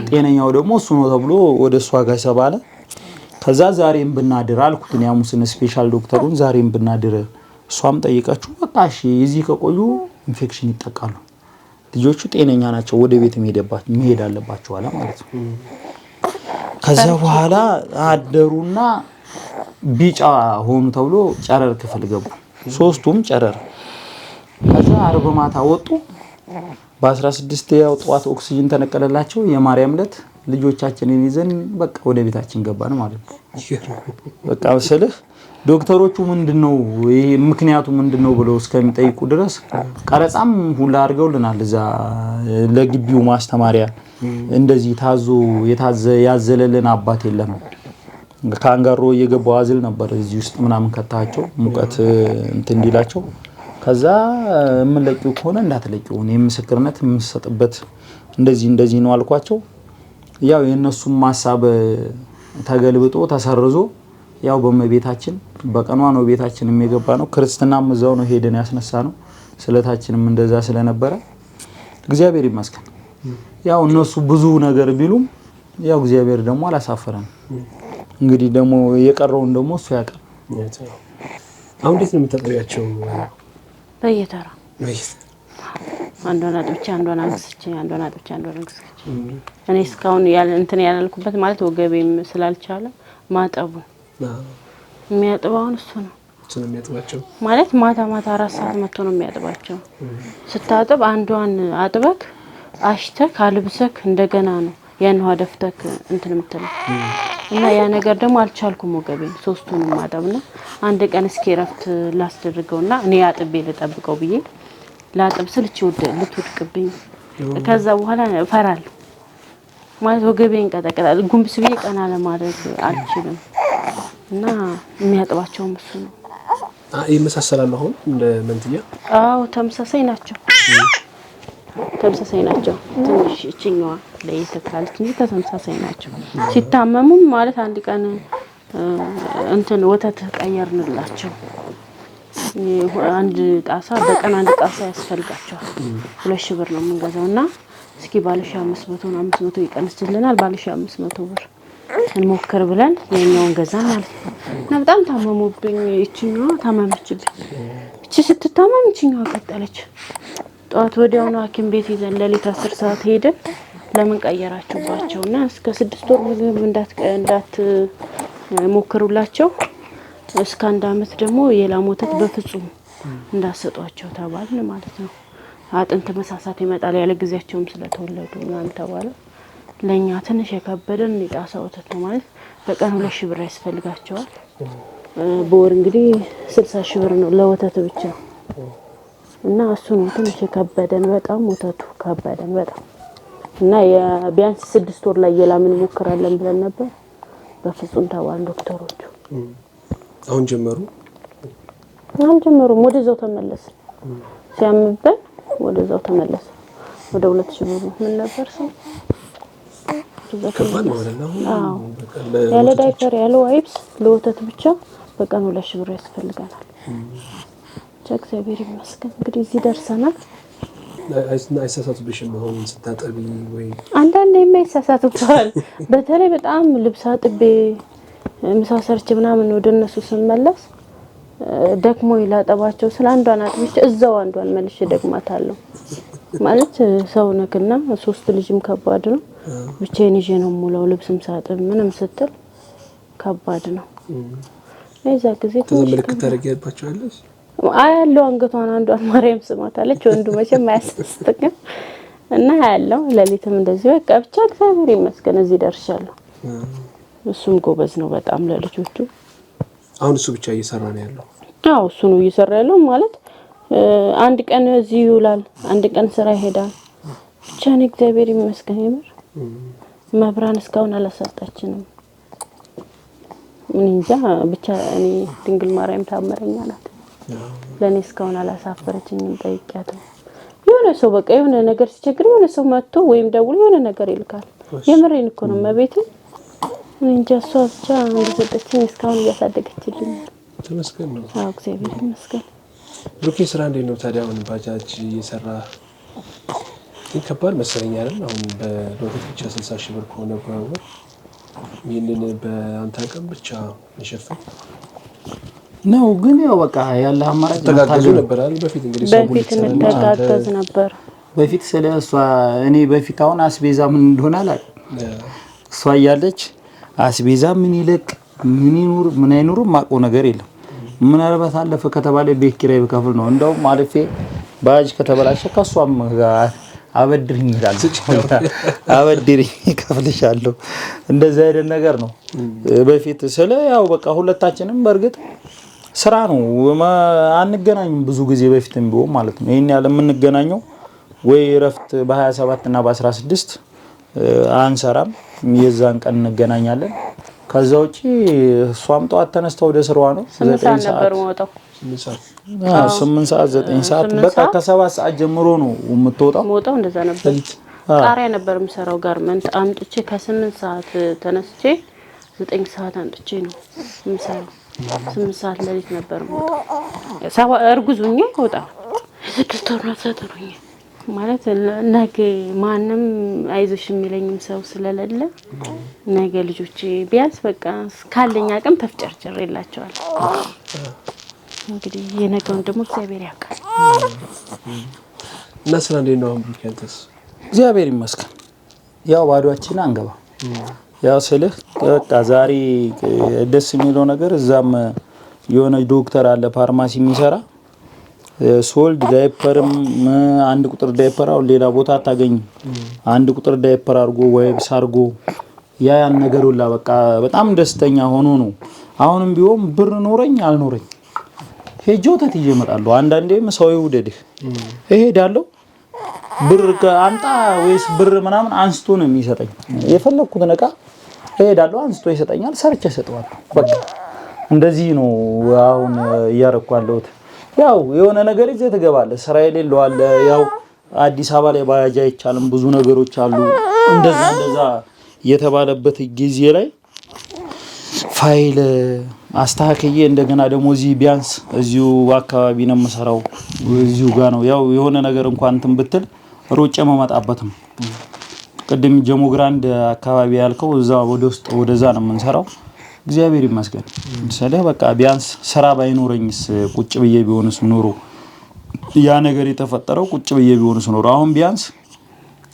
ጤነኛው ደግሞ እሱ ነው ተብሎ ወደሷ ጋር ሰባለ ከዛ ዛሬም ብናድር አልኩት ነው ያሙስን ስፔሻል ዶክተሩን ዛሬም ብናድር እሷም ጠይቃችሁ በቃ እሺ እዚህ ከቆዩ ኢንፌክሽን ይጠቃሉ ልጆቹ ጤነኛ ናቸው ወደ ቤት መሄድ አለባቸው አለ ማለት ነው ከዛ በኋላ አደሩና ቢጫ ሆኑ ተብሎ ጨረር ክፍል ገቡ ሶስቱም ጨረር ከዛ አርብ ማታ ወጡ በ16 ያው ጧት ኦክሲጅን ተነቀለላቸው የማርያም ዕለት ልጆቻችንን ይዘን በቃ ወደ ቤታችን ገባን ማለት ነው በቃ ወሰልህ ዶክተሮቹ ምንድነው ይሄ ምክንያቱ ምንድነው ብለው እስከሚጠይቁ ድረስ ቀረጻም ሁላ አድርገውልናል እዛ ለግቢው ማስተማሪያ እንደዚህ ያዘለልን አባት የለም ካንጋሮ እየገባው አዝል ነበር እዚህ ውስጥ ምናምን ከታቸው ሙቀት እንዲላቸው ከዛ ምን ለቂው ከሆነ እንዳትለቂው እኔ ምስክርነት የምሰጥበት እንደዚህ ነው አልኳቸው ያው የነሱም ማሳብ ተገልብጦ ተሰርዞ ያው በመቤታችን በቀኗ ነው ቤታችንም የገባ ነው ክርስትናም እዛው ነው ሄደን ያስነሳ ነው ስለታችንም እንደዛ ስለነበረ እግዚአብሔር ይመስገን ያው እነሱ ብዙ ነገር ቢሉም ያው እግዚአብሔር ደግሞ አላሳፈረን እንግዲህ ደግሞ የቀረውን ደግሞ እሱ ያቀር አሁን እንዴት ነው የምታጠቢያቸው በየተራ አንዷን አጥብቼ አንዷን አግስቼ እኔ እስካሁን እንትን ያላልኩበት ማለት ወገቤም ስላልቻለ ማጠቡ የሚያጥባውን እሱ ነው የሚያጥባቸው ማለት ማታ 4 ሰዓት መጥቶ ነው የሚያጥባቸው ስታጥብ አንዷን አጥበክ አሽተክ አልብሰክ እንደገና ነው ያን ውሃ ደፍተክ እንትን የምትለው እና ያ ነገር ደግሞ አልቻልኩም ወገቤን ሶስቱንም ማጠብና አንድ ቀን እስኪ ረፍት ላስደርገውና እኔ አጥቤ ልጠብቀው ብዬ ላጥብ ስልች ልትወድቅብኝ ከዛ በኋላ ፈራለሁ ማለት ወገቤን ቀጠቀጣል ጉንብስ ብዬ ቀና ለማድረግ አልችልም እና የሚያጥባቸው እሱ ነው ይመሳሰላል አሁን እንደ መንትያ አዎ ተመሳሳይ ናቸው ትንሽ እቺኛዋ ለይተካልት እንጂ ተመሳሳይ ናቸው ሲታመሙ ማለት አንድ ቀን እንትን ወተት ቀየርንላቸው አንድ ጣሳ በቀን አንድ ጣሳ ያስፈልጋቸዋል 2000 ብር ነው የምንገዛውና እስኪ ባልሽ 500 ይቀንስልናል ባልሽ 500 ብር እንሞክር ብለን የኛውን ገዛን ማለት ነው። እና በጣም ታመሙብኝ እቺኛው ታመመችብኝ እቺ ስትታመም እቺኛው ቀጠለች ጧት ወዲያውኑ ሐኪም ቤት ይዘን ለሊት 10 ሰዓት ሄደን ለምን ቀየራችሁባቸውና እስከ 6 ወር ምግብ እንዳት ሞክሩላቸው እስከ 1 አመት ደግሞ የላም ወተት በፍጹም እንዳሰጧቸው ተባልን ማለት ነው። አጥንት መሳሳት ይመጣል ያለ ጊዜያቸውም ስለተወለዱ ምናምን ተባለ። ለኛ ትንሽ የከበደን ጣሳ ወተት ነው ማለት በቀን 2000 ብር ያስፈልጋቸዋል። በወር እንግዲህ 60000 ብር ነው ለወተት ብቻ እና እሱ ነው ትንሽ የከበደን በጣም ወተቱ ከበደን በጣም እና ቢያንስ 6 ወር ላይ የላምን ሞክራለን ብለን ነበር በፍጹም ተባሉ ዶክተሮቹ። አሁን ጀመሩ ወደዛው ተመለሰ ሲያምበን ወደዛው ተመለሰ ወደ 2000 ብር ምን ነበር ሰው ከባድ ነው አይደል? ያለ ዳይፐር ያለ ዋይፕስ ለወተት ብቻ በቀን 2000 ብር ያስፈልጋናል። እግዚአብሔር ይመስገን እንግዲህ እዚህ ደርሰናል። አይሳሳቱብሽም አሁን ስታጠቢ ወይ አንዳንዴ የማይሳሳቱብሃል በተለይ በጣም ልብስ አጥቤ ምሳ ሰርቼ ምናምን ወደ እነሱ ስመለስ ደክሞ ይላጠባቸው ስለ አንዷን አጥብቼ እዛው አንዷን መልሼ ደግማታለሁ ማለት ሰው ነክና 3 ልጅም ከባድ ነው ብቻዬን ይዤ ነው ሙላው ልብስም ሳጥብ ምንም ስትል ከባድ ነው። እዛ ጊዜ ተመልክተ ታረጋያባቸዋለሽ አያለው አንገቷን አንዷን ማርያም ስማታለች ወንዱ መቼም አያስስተከም እና ያለው ለሊትም እንደዚህ በቃ ብቻ እግዚአብሔር ይመስገን እዚህ ደርሻለሁ። እሱም ጎበዝ ነው በጣም ለልጆቹ። አሁን እሱ ብቻ እየሰራ ነው ያለው? አዎ እሱ ነው እየሰራ ያለው ማለት አንድ ቀን እዚህ ይውላል አንድ ቀን ስራ ይሄዳል ብቻ ነው እግዚአብሔር ይመስገን። ይመር መብራን እስካሁን አላሳጣችንም ምን እንጃ ብቻ እኔ ድንግል ማርያም ታመረኛ ናት ለኔ እስካሁን አላሳፈረችኝም። ጠይቂያት የሆነ ሰው በቃ የሆነ ነገር ሲቸግር የሆነ ሰው መጥቶ ወይም ደውሎ የሆነ ነገር ይልካል። የምሬን እኮ ነው መቤቴ እንጃ እሷ ብቻ እንደሰጠችኝ እስካሁን እያሳደገችልኝ ተመስገን ነው። አዎ እግዚአብሔር ይመስገን። ሉኪ ስራ እንዴት ነው ታዲያ? አሁን ባጃጅ እየሰራ ከባድ መሰለኝ አይደል? አሁን በሎተሪ ብቻ 60000 ብር ከሆነ በወር ይሄንን በአንተ አቅም ብቻ መሸፈን ነው። ግን ያው በቃ ያለ አማራጭ ተጋግዞ ነበር አይደል? በፊት እንግዲህ ሰው በፊት ተጋግዝ ነበር በፊት ስለሷ እኔ በፊት አሁን አስቤዛ ምን እንደሆነ አላውቅም። እሷ ያለች አስቤዛ ምን ይለቅ ምን ይኑር ምን አይኑር ማቆ ነገር የለም። ምናልባት አለፈ ከተባለ ቤት ኪራይ በከፍል ነው እንደውም አለፈ ባጅ ከተበላሸ ከሷም ጋር አበድርኝ ይላል አበድርኝ ከፍልሻለሁ እንደዛ አይደል ነገር ነው። በፊት ስለ ያው በቃ ሁለታችንም በርግጥ ስራ ነው አንገናኝም ብዙ ጊዜ በፊትም ቢሆን ማለት ነው። ይሄን ያለ የምንገናኘው ወይ ረፍት በ27 እና በ16 አንሰራም የዛን ቀን እንገናኛለን። ከዛ ውጪ ሷም ጧት ተነስታ ወደ ስራዋ ነው 9 ሰዓት ነበር ወጣው 8 ሰዓት 9 ሰዓት በቃ ከ7 ሰዓት ጀምሮ ነው የምትወጣው እንደዛ ነበር። ቃሪያ ነበር የምሰራው ጋርመንት አምጥቼ ከ8 ሰዓት ተነስቼ 9 ሰዓት አምጥቼ ነው የምሰራው 8 ሰዓት ለሊት ነበር ወጣው እርጉዙኝ ወጣው 6 ወር ተጠሩኝ ማለት ነገ ማንም አይዞሽ የሚለኝም ሰው ስለሌለ ነገ ልጆቼ ቢያንስ በቃ ካለኛ አቅም ተፍጨርጭሬላቸዋል። እንግዲህ የነገውን ደግሞ እግዚአብሔር ያውቃል። እና ስራ እንዴት ነው ቢከንተስ? እግዚአብሔር ይመስገን ያው ባዶአችን አንገባ ያው ስልህ በቃ ዛሬ ደስ የሚለው ነገር እዛም የሆነ ዶክተር አለ ፋርማሲ የሚሰራ ሶልድ ዳይፐርም አንድ ቁጥር ዳይፐር አው ሌላ ቦታ አታገኝ አንድ ቁጥር ዳይፐር አርጎ ወይስ አርጎ ያን ነገር ሁላ በቃ በጣም ደስተኛ ሆኖ ነው። አሁንም ቢሆን ብር ኖረኝ አልኖረኝ ሄጆ ተትዬ እመጣለሁ። አንዳንዴም ሰው ይውደድህ እሄዳለሁ ብር አንጣ ወይስ ብር ምናምን አንስቶ ነው የሚሰጠኝ። የፈለኩት ነቃ እሄዳለሁ አንስቶ ይሰጠኛል ሰርቼ ሰጠዋለሁ። በቃ እንደዚህ ነው አሁን እያረኳለሁ። ያው የሆነ ነገር ይዘህ ትገባለህ ስራ የሌለው አለ ያው አዲስ አበባ ላይ ባጃጅ አይቻልም ብዙ ነገሮች አሉ እንደዛ የተባለበት ጊዜ ላይ ፋይል አስተካክዬ እንደገና ደግሞ እዚህ ቢያንስ እዚሁ አካባቢ ነው የምሰራው እዚሁ ጋር ነው ያው የሆነ ነገር እንኳን እንትን ብትል ሮጬ መመጣበትም ቅድም ጀሞ ግራንድ አካባቢ ያልከው እዛ ወደ ውስጥ ወደዛ ነው የምንሰራው እግዚአብሔር ይመስገን ስለዚህ በቃ ቢያንስ ስራ ባይኖረኝስ ቁጭ ብዬ ቢሆንስ ኖሮ ያ ነገር የተፈጠረው ቁጭ ብዬ ቢሆንስ ኖሮ አሁን ቢያንስ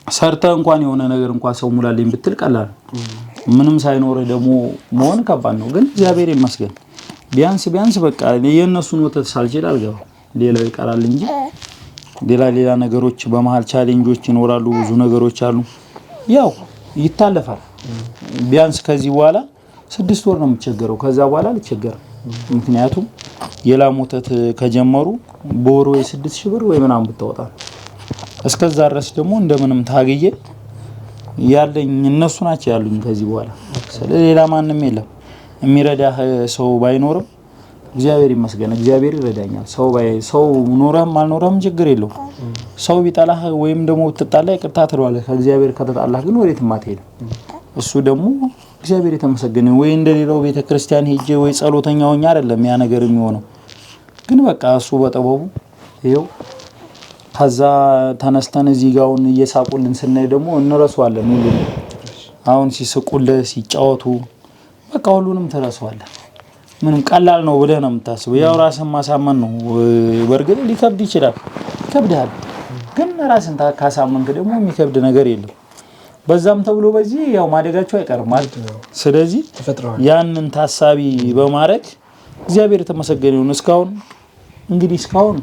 ሰርተ እንኳን የሆነ ነገር እንኳን ሰው ሙላልኝ ብትል ቀላል ምንም ሳይኖር ደግሞ መሆን ከባድ ነው ግን እግዚአብሔር ይመስገን ቢያንስ በቃ የነሱን ወተት ሳልችል አልገባ ሌላው ይቀራል እንጂ ሌላ ነገሮች በመሃል ቻሌንጆች ይኖራሉ ብዙ ነገሮች አሉ ያው ይታለፋል ቢያንስ ከዚህ በኋላ 6 ወር ነው የምቸገረው ከዛ በኋላ ልቸገር ምክንያቱም የላም ወተት ከጀመሩ በወር ወይ 6000 ብር ወይ ምናምን ብታወጣ እስከዛ ድረስ ደግሞ እንደምንም ታግዬ ያለኝ እነሱ ናቸው ያሉኝ ከዚህ በኋላ ስለሌላ ማንንም የለም የሚረዳህ ሰው ባይኖርም እግዚአብሔር ይመስገን እግዚአብሔር ይረዳኛል ሰው ኖረም አልኖረም ችግር የለው ሰው ቢጣላህ ወይም ደግሞ ብትጣላ ይቅርታ ትለዋለህ ከእግዚአብሔር ከተጣላህ ግን ወዴትም አትሄድም እሱ ደግሞ እግዚአብሔር የተመሰገነ ወይ እንደሌላው ቤተክርስቲያን ሄጄ ወይ ጸሎተኛ ሆኜ አይደለም ያ ነገር የሚሆነው ግን በቃ እሱ በጠበቡ ይሄው ከዛ ተነስተን እዚህ ጋውን እየሳቁልን ስናይ ደግሞ እንረሳዋለን ሁሉ አሁን ሲስቁልህ ሲጫወቱ በቃ ሁሉንም ተረሳዋለን ምንም ቀላል ነው ብለህ ነው የምታስበው ያው ራስን ማሳመን ነው በርግጥ ሊከብድ ይችላል ይከብዳል ግን ራስን ካሳመንክ ደግሞ የሚከብድ ነገር የለም በዛም ተብሎ በዚህ ያው ማደጋቸው አይቀርም ማለት ነው ስለዚህ ያንን ታሳቢ በማድረግ እግዚአብሔር የተመሰገነ ይሁን እስካሁን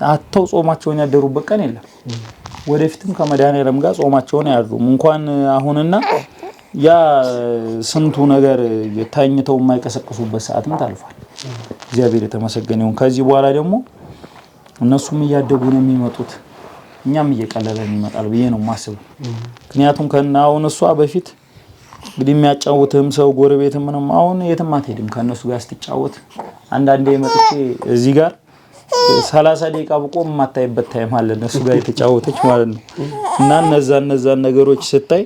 አጥተው ጾማቸውን ያደሩበት ቀን የለም ወደፊትም ከመድኃኒዓለም ጋር ጾማቸውን ያድሩም እንኳን አሁንና ያ ስንቱ ነገር ታኝተው የማይቀሰቅሱበት ሰዓትም ታልፏል እግዚአብሔር የተመሰገነ ይሁን ከዚህ በኋላ ደግሞ እነሱም እያደጉ ነው የሚመጡት እኛም እየቀለለን ይመጣል ብዬ ነው ማስበው ምክንያቱም ከናውን እሷ በፊት እንግዲህ የሚያጫውትም ሰው ጎረቤትም ምንም አሁን የትም አትሄድም ከነሱ ጋር ስትጫወት አንዳንዴ መጥቼ እዚህ ጋር 30 ደቂቃ ብቆም ማታይበት ታይም አለ እነሱ ጋር የተጫወተች ማለት ነው እና እነዛን ነገሮች ስታይ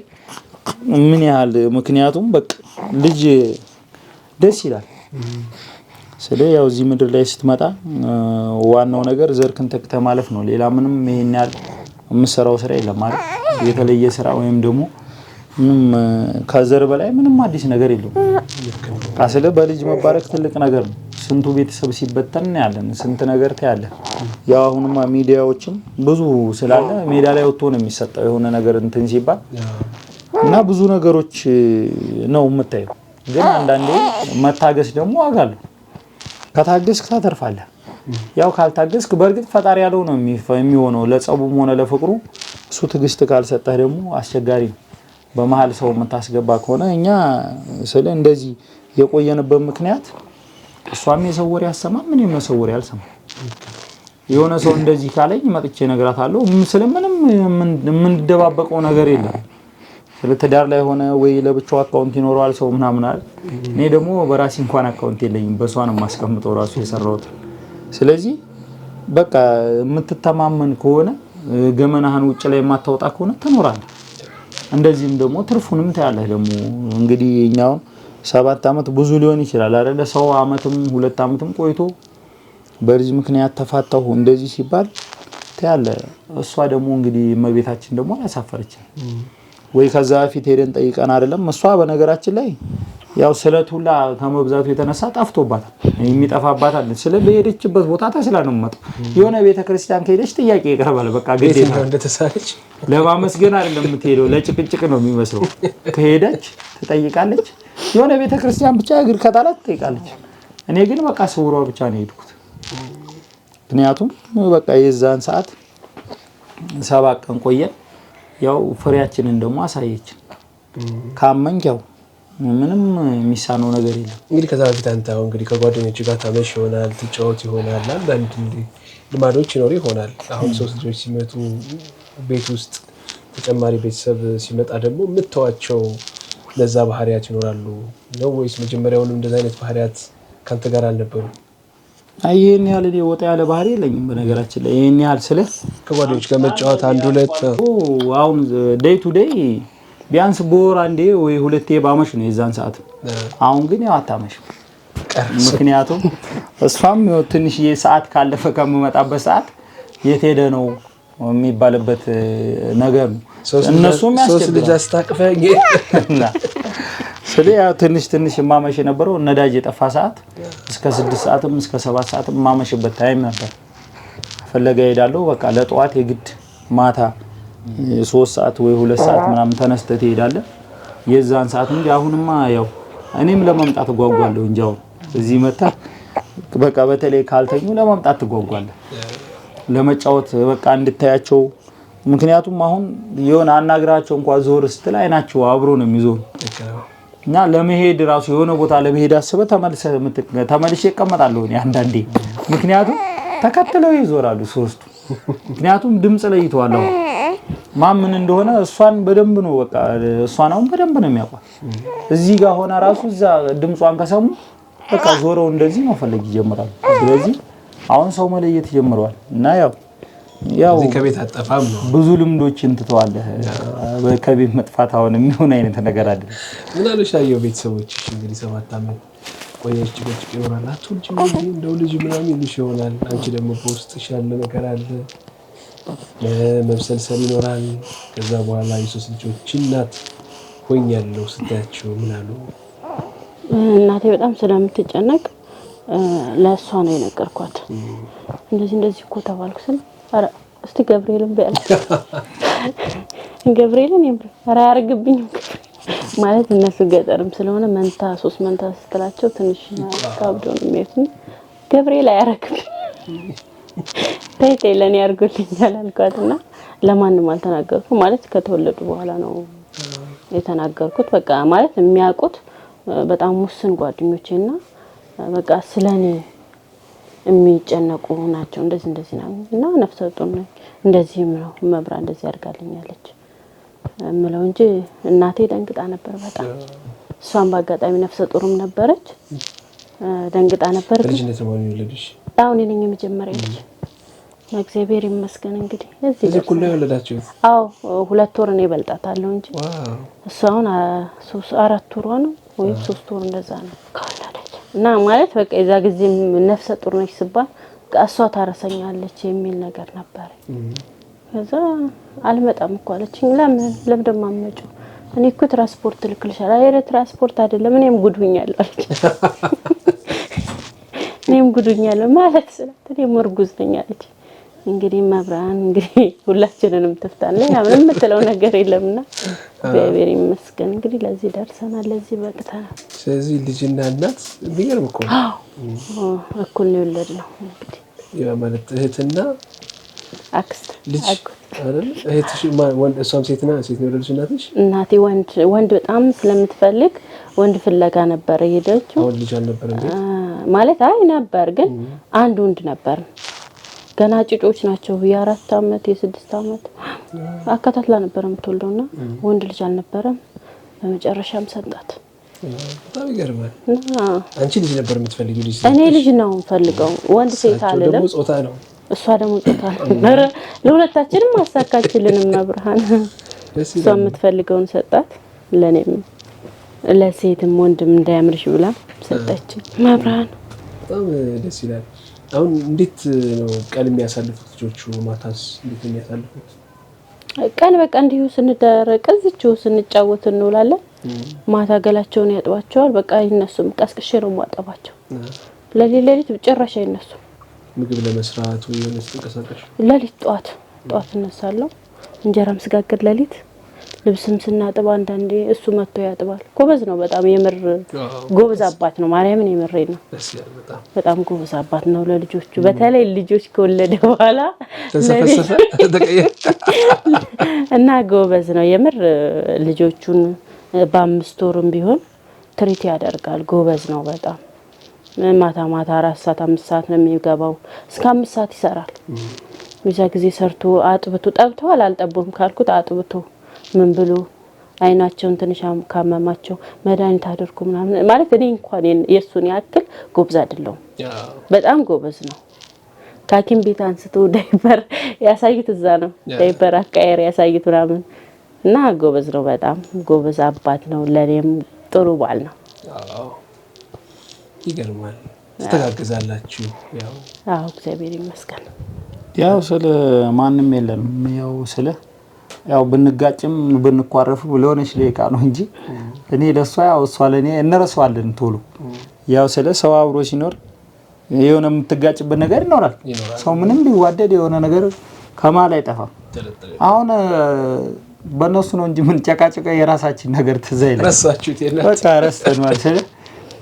ምን ያህል ምክንያቱም በቃ ልጅ ደስ ይላል ስለ ያው እዚህ ምድር ላይ ስትመጣ ዋናው ነገር ዘርክን ተክተ ማለፍ ነው ሌላ ምንም ይሄን ያህል የምሰራው ስራ የለም ማለት የተለየ ስራ ወይም ደግሞ ምንም ከዘር በላይ ምንም አዲስ ነገር የለም ካስለ በልጅ መባረክ ትልቅ ነገር ነው ስንቱ ቤተሰብ ሲበተን ያለን ስንት ነገር ታያለ ያው አሁንማ ሚዲያዎችም ብዙ ስላለ ሜዳ ላይ ወጥቶ ነው የሚሰጠው የሆነ ነገር እንትን ሲባል እና ብዙ ነገሮች ነው የምታየው ግን አንዳንዴ መታገስ ደግሞ አጋለ ከታገስክ ታተርፋለህ ያው ካልታገስክ በርግጥ ፈጣሪ ያለው ነው የሚሆነው ለጸቡም ሆነ ለፍቅሩ እሱ ትግስት ካልሰጠህ ደግሞ አስቸጋሪ በመሃል ሰው መታስገባ ከሆነ እኛ ስለ እንደዚህ የቆየንበት ምክንያት እሷም የሰወር ያሰማ ምን የመሰወር ያልሰማ የሆነ ሰው እንደዚህ ካለኝ መጥቼ ነግራታለሁ ስለምንም ምን ደባበቀው ነገር የለም ስለተዳር ላይ ሆነ ወይ ለብቻው አካውንት ይኖራል ሰው ምናምን አይደል እኔ ደግሞ በራሴ እንኳን አካውንት የለኝም በሷን ማስቀምጠው ራሱ የሰራሁት ስለዚህ በቃ የምትተማመን ከሆነ ገመናህን ውጭ ላይ የማታወጣ ከሆነ ትኖራለህ እንደዚህም ደግሞ ትርፉንም ታያለህ ደግሞ እንግዲህ እኛው 7 አመት ብዙ ሊሆን ይችላል አይደል ሰው አመትም 2 አመትም ቆይቶ በዚህ ምክንያት ተፋታሁ እንደዚህ ሲባል ታያለህ እሷ ደግሞ እንግዲህ መቤታችን ደግሞ ያሳፈረችን ወይ ከዛ ፊት ሄደን ጠይቀን አይደለም እሷ በነገራችን ላይ ያው ስለቱላ ከመብዛቱ የተነሳ ጠፍቶባታል የሚጠፋባታል ስለ በሄደችበት ቦታ ተስላ ነው መጣ የሆነ ቤተክርስቲያን ከሄደች ጥያቄ ይቀርባል በቃ ግዴታ እንደተሳለች ለማመስገን አይደለም የምትሄደው ለጭቅጭቅ ነው የሚመስለው ከሄደች ትጠይቃለች የሆነ ቤተክርስቲያን ብቻ እግር ከጣላት ትጠይቃለች እኔ ግን በቃ ሰውሯ ብቻ ነው ሄድኩት ምክንያቱም በቃ የዛን ሰዓት 7 ቀን ቆየን ያው ፍሬያችንን ደግሞ አሳየች ካመንክ ያው ምንም የሚሳነው ነገር የለም እንግዲህ ከዛ በፊት አንተ አሁን እንግዲህ ከጓደኞች ጋር ታመሽ ይሆናል ትጫወት ይሆናል አንዳንድ ልማዶች ይኖር ይሆናል አሁን 3 ልጆች ሲመጡ ቤት ውስጥ ተጨማሪ ቤተሰብ ሲመጣ ደግሞ ምትዋቸው ለዛ ባህሪያት ይኖራሉ ነው ወይስ መጀመሪያውንም እንደዛ አይነት ባህሪያት ካንተ ጋር አልነበሩ አይን ያለ ወጣ ያለ ባህሪ የለኝም በነገራችን ላይ ይሄን ያህል ስለ ከጓደኞች ጋር መጫወት አንድ ሁለት አሁን ዴይ ቱ ዴይ ቢያንስ ቦር አንዴ ወይ ሁለቴ ባመሽ ነው የዛን ሰዓት አሁን ግን ያው አታመሽም። ምክንያቱም እሷም ትንሽ ሰዓት ካለፈ ከመመጣበት ሰዓት የት ሄደ ነው የሚባልበት ነገር ነው። እነሱም ሶስት ልጅ አስታቅፈኝ ስለዚህ ያው ትንሽ ማመሽ የነበረው ነዳጅ የጠፋ ሰዓት እስከ 6 ሰዓትም እስከ 7 ሰዓትም ማመሽበት ታይም ነበር። ፈለገ ሄዳለሁ በቃ ለጧት የግድ ማታ 3 ሰዓት ወይ 2 ሰዓት ምናምን ተነስተህ ትሄዳለህ። የዛን ሰዓት እንጂ አሁንማ ያው እኔም ለመምጣት ጓጓለሁ እንጂ አሁን እዚህ መጣ በቃ በተለይ ካልተኙ ለመምጣት ትጓጓለህ ለመጫወት በቃ እንድታያቸው። ምክንያቱም አሁን የሆነ አናግራቸው እንኳን ዞር ስትል አይናቸው አብሮ ነው የሚዞር እና ለመሄድ ራሱ የሆነ ቦታ ለመሄድ አስበህ ተመልሼ እቀመጣለሁ እኔ አንዳንዴ። ምክንያቱም ተከትለው ይዞራሉ ሶስቱ። ምክንያቱም ድምጽ ለይተዋል። ማምን እንደሆነ እሷን በደንብ ነው በቃ እሷን አሁን በደንብ ነው የሚያውቋት። እዚህ ጋር ሆና ራሱ እዛ ድምጿን ከሰሙ በቃ ዞረው እንደዚህ ነው ፈለግ ይጀምራሉ። ስለዚህ አሁን ሰው መለየት ጀምሯል እና ያው ከቤት አጠፋም ነው ብዙ ልምዶችን ትተዋለህ። ከቤት መጥፋት አሁን የሚሆን አይነት ነገር አይደለም። ምን አለሽ አየው ቤተሰቦችሽ እንግዲህ 7 አመት ቆየች ልጅ ይኖራል አትልጅ እንደው ልጅ ምናምን ይልሽ ይሆናል። አንቺ ደግሞ በውስጥሽ ያለ ነገር አለ መብሰልሰል ይኖራል። ከዛ በኋላ የሶስት ልጆች እናት ሆኛለሁ ስታያቸው ምን አሉ? እናቴ በጣም ስለምትጨነቅ ለእሷ ነው የነገርኳት። እንደዚህ እኮ ተባልኩ ስል አረ እስቲ ገብርኤልን በል ገብርኤልን ኧረ አያርግብኝም ማለት እነሱ ገጠርም ስለሆነ መንታ 3 መንታ ስትላቸው ትንሽ ካብዶ ነው የሚያዩት። ገብርኤል አያረግም ተይቴ ለኔ ያርጉልኛል አልኳትና ለማንም አልተናገርኩም። ማለት ከተወለዱ በኋላ ነው የተናገርኩት። በቃ ማለት የሚያውቁት በጣም ሙስን ጓደኞቼና በቃ ስለኔ የሚጨነቁ ናቸው። እንደዚህ ነው እና ነፍሰ ጡር ነኝ እንደዚህም ነው መብራ እንደዚህ ያርጋልኛለች እምለው እንጂ እናቴ ደንግጣ ነበር በጣም። እሷን በአጋጣሚ ነፍሰ ጡርም ነበረች ደንግጣ ነበር። ልጅ ነው ተማሪ ልጅ አሁን እኔ የመጀመሪያ ልጅ እግዚአብሔር ይመስገን። እንግዲህ እዚህ ኩል ነው ወለዳችሁ? አዎ 2 ወር ነው ይበልጣታለሁ እንጂ እሷ አሁን 4 ወር ነው ወይ 3 ወር እንደዛ ነው ካላደች እና ማለት በቃ የዛ ጊዜ ነፍሰ ጡር ነች ሲባል እሷ ታረሰኛለች የሚል ነገር ነበር። ከዛ አልመጣም እኮ አለችኝ። ለምን ደማ አመጪ? እኔ እኮ ትራንስፖርት ልክልሻለሁ። አይ ትራንስፖርት አይደለም እኔም ጉድሁኛለሁ አለች። እኔም ጉድሁኛለሁ ማለት እኔም እርጉዝ ነኝ አለች። እንግዲህ መብራን እንግዲህ ሁላችንንም ትፍታለች። ምንም የምትለው ነገር የለምና እግዚአብሔር ይመስገን እንግዲህ ለዚህ ደርሰናል፣ ለዚህ በቅተናል። ስለዚህ ልጅና እናት ቢገርም እኮ እኩል ነው የወለድነው። እንግዲህ ያ ማለት እህትና አክስት ልጅ አይደል? እህትሽ ወንድ እሷም ሴት ነው የወለደች እናትሽ? እናቴ ወንድ በጣም ስለምትፈልግ ወንድ ፍለጋ ነበር የሄደችው። አሁን ልጅ አልነበረም ማለት አይ ነበር፣ ግን አንድ ወንድ ነበር። ገና ጭጮች ናቸው። የ4 አመት የ6 አመት አከታትላ ነበር የምትወልደውና ወንድ ልጅ አልነበረም። በመጨረሻም ሰጣት። በጣም ይገርማል። አንቺ ልጅ ነበር የምትፈልጊው? ልጅ እኔ ልጅ ነው የምፈልገው፣ ወንድ ሴት አይደለም። ደግሞ ጾታ ነው። እሷ ደግሞ ጾታ ነው። ለሁለታችንም አሳካችልንም መብርሃን። እሷ የምትፈልገውን ሰጣት። ለኔም ለሴትም ወንድም እንዳያምርሽ ብላ ሰጣችኝ መብርሃን። በጣም ደስ ይላል። አሁን እንዴት ነው ቀን የሚያሳልፉት ልጆቹ? ማታስ እንዴት ነው የሚያሳልፉት? ቀን በቃ እንዲሁ ስንደረቅ እዚሁ ስንጫወት እንውላለን። ማታ ገላቸውን ያጥባቸዋል። በቃ ይነሱም ቀስቅሼ ነው ማጠባቸው። ለሌሊት ጭራሽ አይነሱ። ምግብ ለመስራት ወይ የሆነ ተንቀሳቀሽ? ለሊት ጧት እነሳለሁ። እንጀራም ስጋግር ለሊት፣ ልብስም ስናጥብ አንዳንዴ እሱ መጥቶ ያጥባል። ጎበዝ ነው በጣም የምር ጎበዝ አባት ነው። ማርያምን የምሬ ነው። በጣም ጎበዝ አባት ነው ለልጆቹ። በተለይ ልጆች ከወለደ በኋላ ተሰፈሰፈ ተቀየረ እና ጎበዝ ነው የምር። ልጆቹን በ5 ወርም ቢሆን ትሪት ያደርጋል። ጎበዝ ነው በጣም። ማታ 4 ሰዓት 5 ሰዓት ነው የሚገባው። እስከ 5 ሰዓት ይሰራል። የዛ ጊዜ ሰርቶ አጥብቶ ጠብተዋል። አልጠቡም ካልኩት አጥብቶ ምን ብሎ አይናቸውን ትንሽ ካመማቸው መድኃኒት አድርጉ ምናምን ማለት እኔ እንኳን የሱን ያክል ጎበዝ አይደለም። በጣም ጎበዝ ነው። ካኪም ቤት አንስቶ ዳይፐር ያሳይት እዛ ነው ዳይፐር አቃየር ያሳይት ምናምን እና ጎበዝ ነው። በጣም ጎበዝ አባት ነው። ለኔም ጥሩ ባል ነው። ይገርማል። ተጋግዛላችሁ? አዎ እግዚአብሔር ይመስገን። ያው ስለ ማንም የለም። ያው ብንጋጭም ብንኳረፍ ብለውነሽ ለካ ነው እንጂ እኔ ለሷ ያው እሷ ለኔ እንረሳዋለን ቶሎ። ያው ሰው አብሮ ሲኖር የሆነ የምትጋጭበት ነገር ይኖራል። ሰው ምንም ቢዋደድ የሆነ ነገር ከማል አይጠፋም። አሁን በእነሱ ነው እንጂ ምን ጨቃጨቃ የራሳችን ነገር ትዝ አይልም። በቃ ረስተን ማለት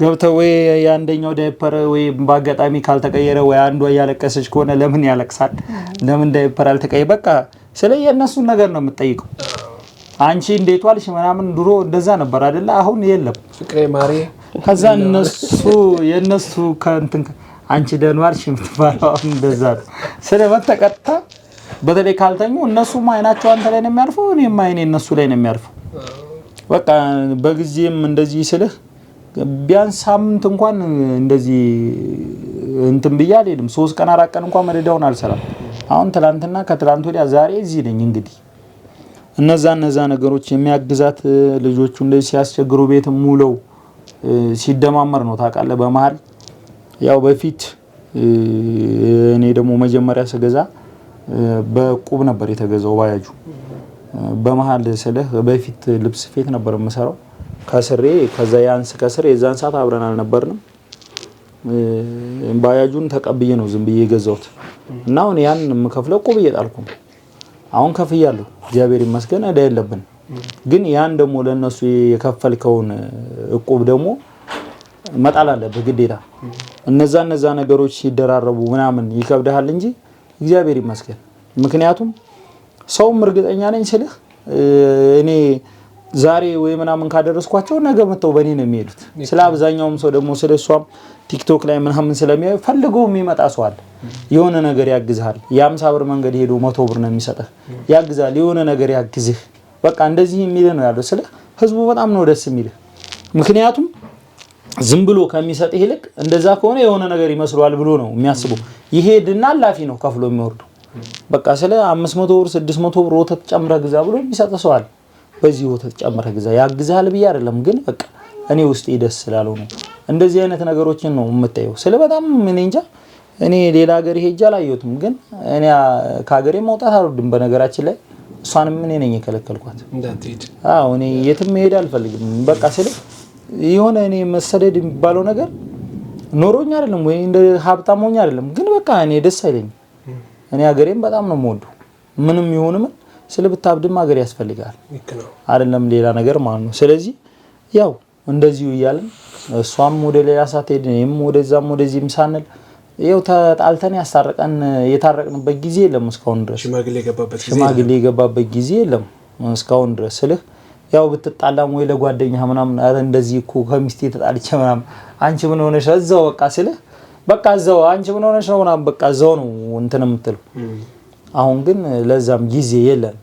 ገብተው ወይ የአንደኛው ዳይፐር ወይ በአጋጣሚ ካልተቀየረ ወይ አንዷ እያለቀሰች ከሆነ ለምን ያለቅሳል? ለምን ዳይፐር አልተቀየረ? በቃ የእነሱን ነገር ነው የምትጠይቀው። አንቺ እንዴት ዋልሽ ምናምን ድሮ እንደዛ ነበር አይደለ? አሁን የለም። ፍቅሬ ማሬ ከዛ የእነሱ ከእንትን አንቺ ደህና ዋልሽ የምትባለው እንደዛ ነው። ስለመተቀጣ በተለይ ካልተኙ እነሱም አይናቸው አንተ ላይ ነው የሚያርፈው፣ እኔም አይኔ እነሱ ላይ ነው የሚያርፈው። በቃ በጊዜም እንደዚህ ስልህ ቢያንስ ሳምንት እንኳን እንደዚህ እንትን ብዬ አልሄድም። 3 ቀን 4 ቀን እንኳን መደዳውን አልሰራም። አሁን ትላንትና ከትላንት ወዲያ ዛሬ እዚህ ነኝ። እንግዲህ እነዛ ነገሮች የሚያግዛት ልጆቹ እንደዚህ ሲያስቸግሩ ቤት ሙለው ሲደማመር ነው ታውቃለህ። በመሃል ያው በፊት እኔ ደግሞ መጀመሪያ ስገዛ በቁብ ነበር የተገዛው ባያጁ። በመሃል ስልህ በፊት ልብስ ፌት ነበር የምሰራው ከስሬ። ከዛ ያንስ ከስሬ የዛን ሰዓት አብረን አልነበርንም። ባያጁን ተቀብዬ ነው ዝም ብዬ የገዛሁት እና አሁን ያን የምከፍለው ቁብ እየጣልኩ ነው። አሁን ከፍያለሁ እግዚአብሔር ይመስገን፣ እዳ የለብን። ግን ያን ደግሞ ለነሱ የከፈልከውን እቁብ ደግሞ መጣል አለብህ ግዴታ። እነዛ ነገሮች ሲደራረቡ ምናምን ይከብዳል እንጂ እግዚአብሔር ይመስገን። ምክንያቱም ሰውም እርግጠኛ ነኝ ስልህ እኔ ዛሬ ወይ ምናምን ካደረስኳቸው ነገ መተው በኔ ነው የሚሄዱት። ስለ አብዛኛውም ሰው ደግሞ ስለሷም ቲክቶክ ላይ ምናምን ስለሚያዩ ፈልገው የሚመጣ ሰው አለ። የሆነ ነገር ያግዝሃል። የ50 ብር መንገድ ሄዶ 100 ብር ነው የሚሰጥህ። ያግዛል፣ የሆነ ነገር ያግዝህ። በቃ እንደዚህ የሚል ነው ያለው። ስለ ህዝቡ በጣም ነው ደስ የሚልህ። ምክንያቱም ዝም ብሎ ከሚሰጥህ ይልቅ እንደዛ ከሆነ የሆነ ነገር ይመስለዋል ብሎ ነው የሚያስበው። ይሄድና አላፊ ነው ከፍሎ የሚወርዱ። በቃ ስለ 500 ብር 600 ብር ወተት ጨምረህ ግዛ ብሎ የሚሰጥ ሰው አለ። በዚህ ወተት ጨምረህ ግዛ ያግዝሃል ብዬ አይደለም፣ ግን በቃ እኔ ውስጤ ደስ ስላለው ነው። እንደዚህ አይነት ነገሮችን ነው የምታየው። ስለ በጣም ምን እንጃ እኔ ሌላ ሀገር ሄጄ አላየሁትም፣ ግን እኔ ከሀገሬ መውጣት አልወድም። በነገራችን ላይ እሷንም እኔ ነኝ የከለከልኳት እንዳትሄድ። አዎ እኔ የትም መሄድ አልፈልግም። በቃ ስለ የሆነ እኔ መሰደድ የሚባለው ነገር ኖሮኝ አይደለም ወይ እንደ ሀብታም ሆኜ አይደለም፣ ግን በቃ እኔ ደስ አይለኝም። እኔ ሀገሬን በጣም ነው የምወደው። ምንም ይሁን ምን ስለብታብድም ሀገር ያስፈልጋል አይደለም ሌላ ነገር ማለት ነው። ስለዚህ ያው እንደዚሁ እያልን እሷም ወደ ሌላ ሳትሄድ እኔም ወደዛም ወደዚህም ሳንል ያው ተጣልተን የታረቅንበት ጊዜ የለም እስካሁን ድረስ። ሽማግሌ የገባበት ጊዜ የለም እስካሁን ድረስ ስልህ ያው ብትጣላም ወይ ለጓደኛ ምናምን አረ እንደዚህ እኮ ከሚስቴ ተጣልቼ ምናምን አንቺ ምን ሆነሽ እዛው በቃ ስልህ በቃ እዛው አንቺ ምን ሆነሽ ነው ምናምን በቃ እዛው ነው እንትን የምትለው። አሁን ግን ለዛም ጊዜ የለም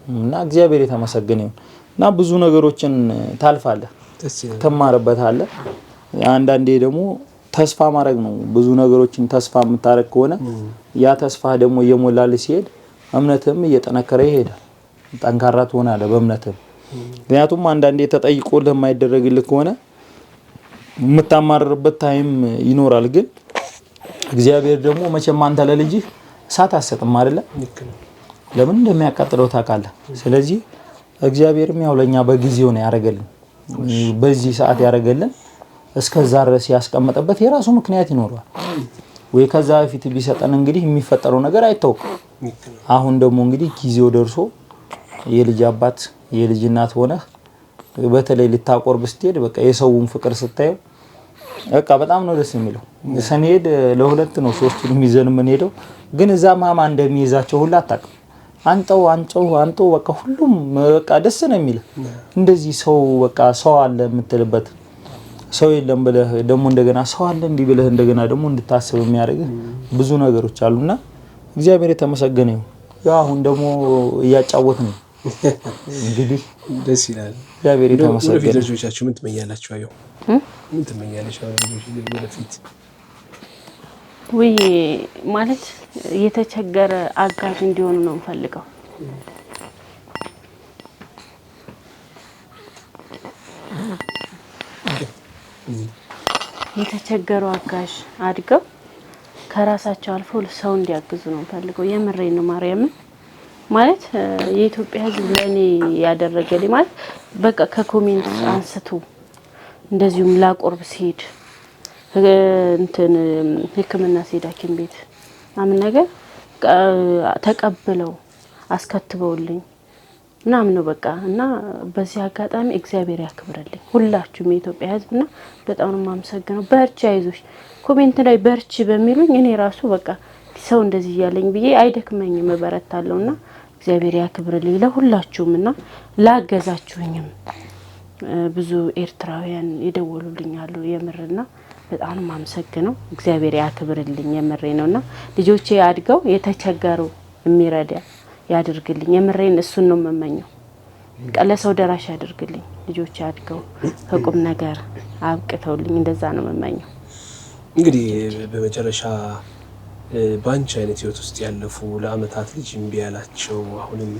እና እግዚአብሔር የተመሰገነ ይሁን እና ብዙ ነገሮችን ታልፋለህ፣ ትማርበታለህ። አንዳንዴ ደግሞ ተስፋ ማድረግ ነው። ብዙ ነገሮችን ተስፋ የምታረግ ከሆነ ያ ተስፋ ደግሞ እየሞላልህ ሲሄድ እምነትህም እየጠነከረ ይሄዳል። ጠንካራ ትሆናለህ በእምነትህም። ምክንያቱም አንዳንዴ ተጠይቆልህ የማይደረግልህ ከሆነ የምታማርርበት ታይም ይኖራል። ግን እግዚአብሔር ደግሞ መቼም አንተ ለልጅህ እሳት አሰጥም አይደለ? ለምን እንደሚያቃጥለው ታውቃለህ። ስለዚህ እግዚአብሔርም ያው ለኛ በጊዜው ነው ያደረገልን። በዚህ ሰዓት ያደረገልን እስከዛ ድረስ ያስቀመጠበት የራሱ ምክንያት ይኖራል። ወይ ከዛ በፊት ቢሰጠን እንግዲህ የሚፈጠረው ነገር አይታወቅም። አሁን ደግሞ እንግዲህ ጊዜው ደርሶ የልጅ አባት የልጅ እናት ሆነህ በተለይ ልታቆርብ ስትሄድ በቃ የሰውን ፍቅር ስታየው በቃ በጣም ነው ደስ የሚለው። ስንሄድ ለሁለት ነው 3ቱንም ይዘን የምንሄደው፣ ግን እዛ ማማ እንደሚይዛቸው ሁላ አታውቅም። አንጠው በቃ ሁሉም በቃ ደስ ነው የሚል። እንደዚህ ሰው በቃ ሰው አለ የምትልበት ሰው የለም ብለህ ደግሞ እንደገና ሰው አለ እንዲህ ብለህ እንደገና ደግሞ እንድታስብ የሚያደርግህ ብዙ ነገሮች አሉና እግዚአብሔር የተመሰገነ ይሁን። ያው አሁን ደግሞ እያጫወት ነው እንግዲህ ደስ ይላል። እግዚአብሔር የተመሰገነ። ልጆቻችሁ ምን ትመኛላችሁ? አየው ምን ትመኛለሽ? ወደፊት ወይ ማለት የተቸገረ አጋዥ እንዲሆኑ ነው የምፈልገው። የተቸገሩ አጋዥ አድገው ከራሳቸው አልፎ ሰው እንዲያግዙ ነው ፈልገው። የምሬን ነው ማርያምን ማለት የኢትዮጵያ ሕዝብ ለኔ ያደረገልኝ ማለት በቃ ከኮሜንት አንስቶ እንደዚሁም ላቆርብ ሲሄድ እንትን ህክምና ሲሄድ ሐኪም ቤት ምናምን ነገር ተቀብለው አስከትበውልኝ ምናምን ነው በቃ። እና በዚህ አጋጣሚ እግዚአብሔር ያክብርልኝ ሁላችሁም የኢትዮጵያ ሕዝብና በጣም ነው የማመሰግነው። በርቺ አይዞሽ ኮሜንት ላይ በርቺ በሚሉኝ እኔ ራሱ በቃ ሰው እንደዚህ ያለኝ ብዬ አይደክመኝም እበረታለሁና እግዚአብሔር ያክብርልኝ ለሁላችሁምና ላገዛችሁኝም ብዙ ኤርትራውያን ይደውሉልኛሉ የምርና በጣም ማመሰግነው። እግዚአብሔር ያክብርልኝ የምሬ ነውና ልጆቼ አድገው የተቸገሩ የሚረዳ ያድርግልኝ የምሬን እሱን ነው መመኘው። ለሰው ደራሽ ያድርግልኝ ልጆቼ አድገው ከቁም ነገር አብቅተውልኝ እንደዛ ነው መመኘው። እንግዲህ በመጨረሻ ባንቺ አይነት ህይወት ውስጥ ያለፉ ለአመታት ልጅ እምቢ ያላቸው አሁንም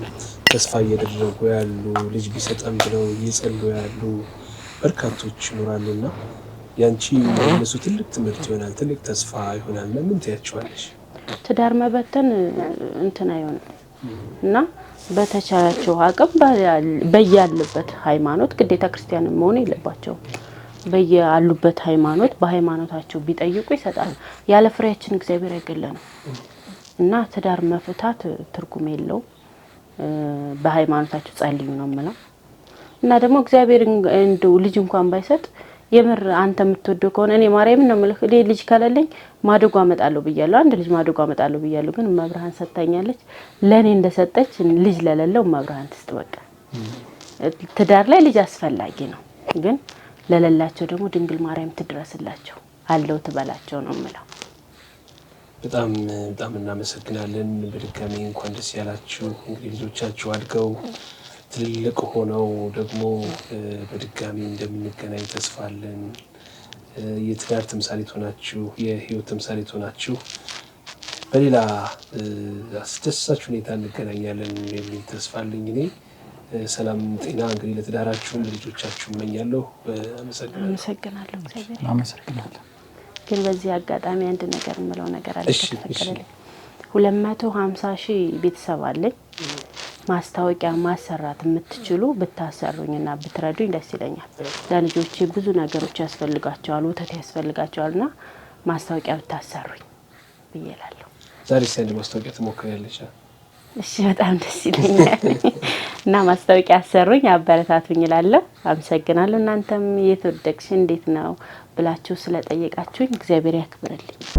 ተስፋ እያደረጉ ያሉ ልጅ ቢሰጠም ብለው እየጸሉ ያሉ በርካቶች ይኖራሉና ያንቺ ለሱ ትልቅ ትምህርት ይሆናል፣ ትልቅ ተስፋ ይሆናል። ምን ትያቸዋለሽ? ትዳር መበተን እንትን አይሆንም እና በተቻላቸው አቅም በያሉበት ሃይማኖት ግዴታ ክርስቲያን መሆን የለባቸውም። በያሉበት ሃይማኖት በሃይማኖታቸው ቢጠይቁ ይሰጣል። ያለ ፍሬያችን እግዚአብሔር አይገለንም እና ትዳር መፍታት ትርጉም የለው። በሃይማኖታቸው ጸልዩ ነው የምለው እና ደግሞ እግዚአብሔር እንደው ልጅ እንኳን ባይሰጥ የምር አንተ የምትወደው ከሆነ እኔ ማርያም ነው የምልህ ልጅ ካለልኝ ማደጎ አመጣለሁ ብያለሁ። አንድ ልጅ ማደጎ አመጣለሁ ብያለሁ። ግን መብርሃን ሰጣኛለች። ለኔ እንደሰጠች ልጅ ለሌለው መብርሃን ትስጥ በቃ። ትዳር ላይ ልጅ አስፈላጊ ነው፣ ግን ለሌላቸው ደግሞ ድንግል ማርያም ትድረስላቸው አለው ትበላቸው ነው የምለው። በጣም በጣም እናመሰግናለን። በድጋሚ እንኳን ደስ ያላችሁ። እንግዲህ ልጆቻችሁ አድገው ትልልቅ ሆነው ደግሞ በድጋሚ እንደምንገናኝ ተስፋ አለን። የትዳር ተምሳሌት ሆናችሁ የህይወት ተምሳሌት ሆናችሁ በሌላ አስደሳች ሁኔታ እንገናኛለን የሚል ተስፋ አለኝ። እኔ ሰላም ጤና እንግዲህ ለትዳራችሁም ለልጆቻችሁ እመኛለሁ። አመሰግናለሁ። እግዚአብሔር አመሰግናለሁ። ግን በዚህ አጋጣሚ አንድ ነገር የምለው ነገር አለ። 250,000 ቤተሰብ አለኝ። ማስታወቂያ ማሰራት የምትችሉ ብታሰሩኝና ብትረዱኝ ደስ ይለኛል። ለልጆቼ ብዙ ነገሮች ያስፈልጋቸዋል፣ ወተት ያስፈልጋቸዋልና ማስታወቂያ ብታሰሩኝ ብዬላለሁ። ዛሬ ሲያንድ ማስታወቂያ ትሞክሪያለሽ? እሺ በጣም ደስ ይለኛል እና ማስታወቂያ አሰሩኝ አበረታቱኝ እላለሁ። አመሰግናለሁ። እናንተም የተወደቅሽ እንዴት ነው ብላችሁ ስለጠየቃችሁኝ እግዚአብሔር ያክብርልኝ።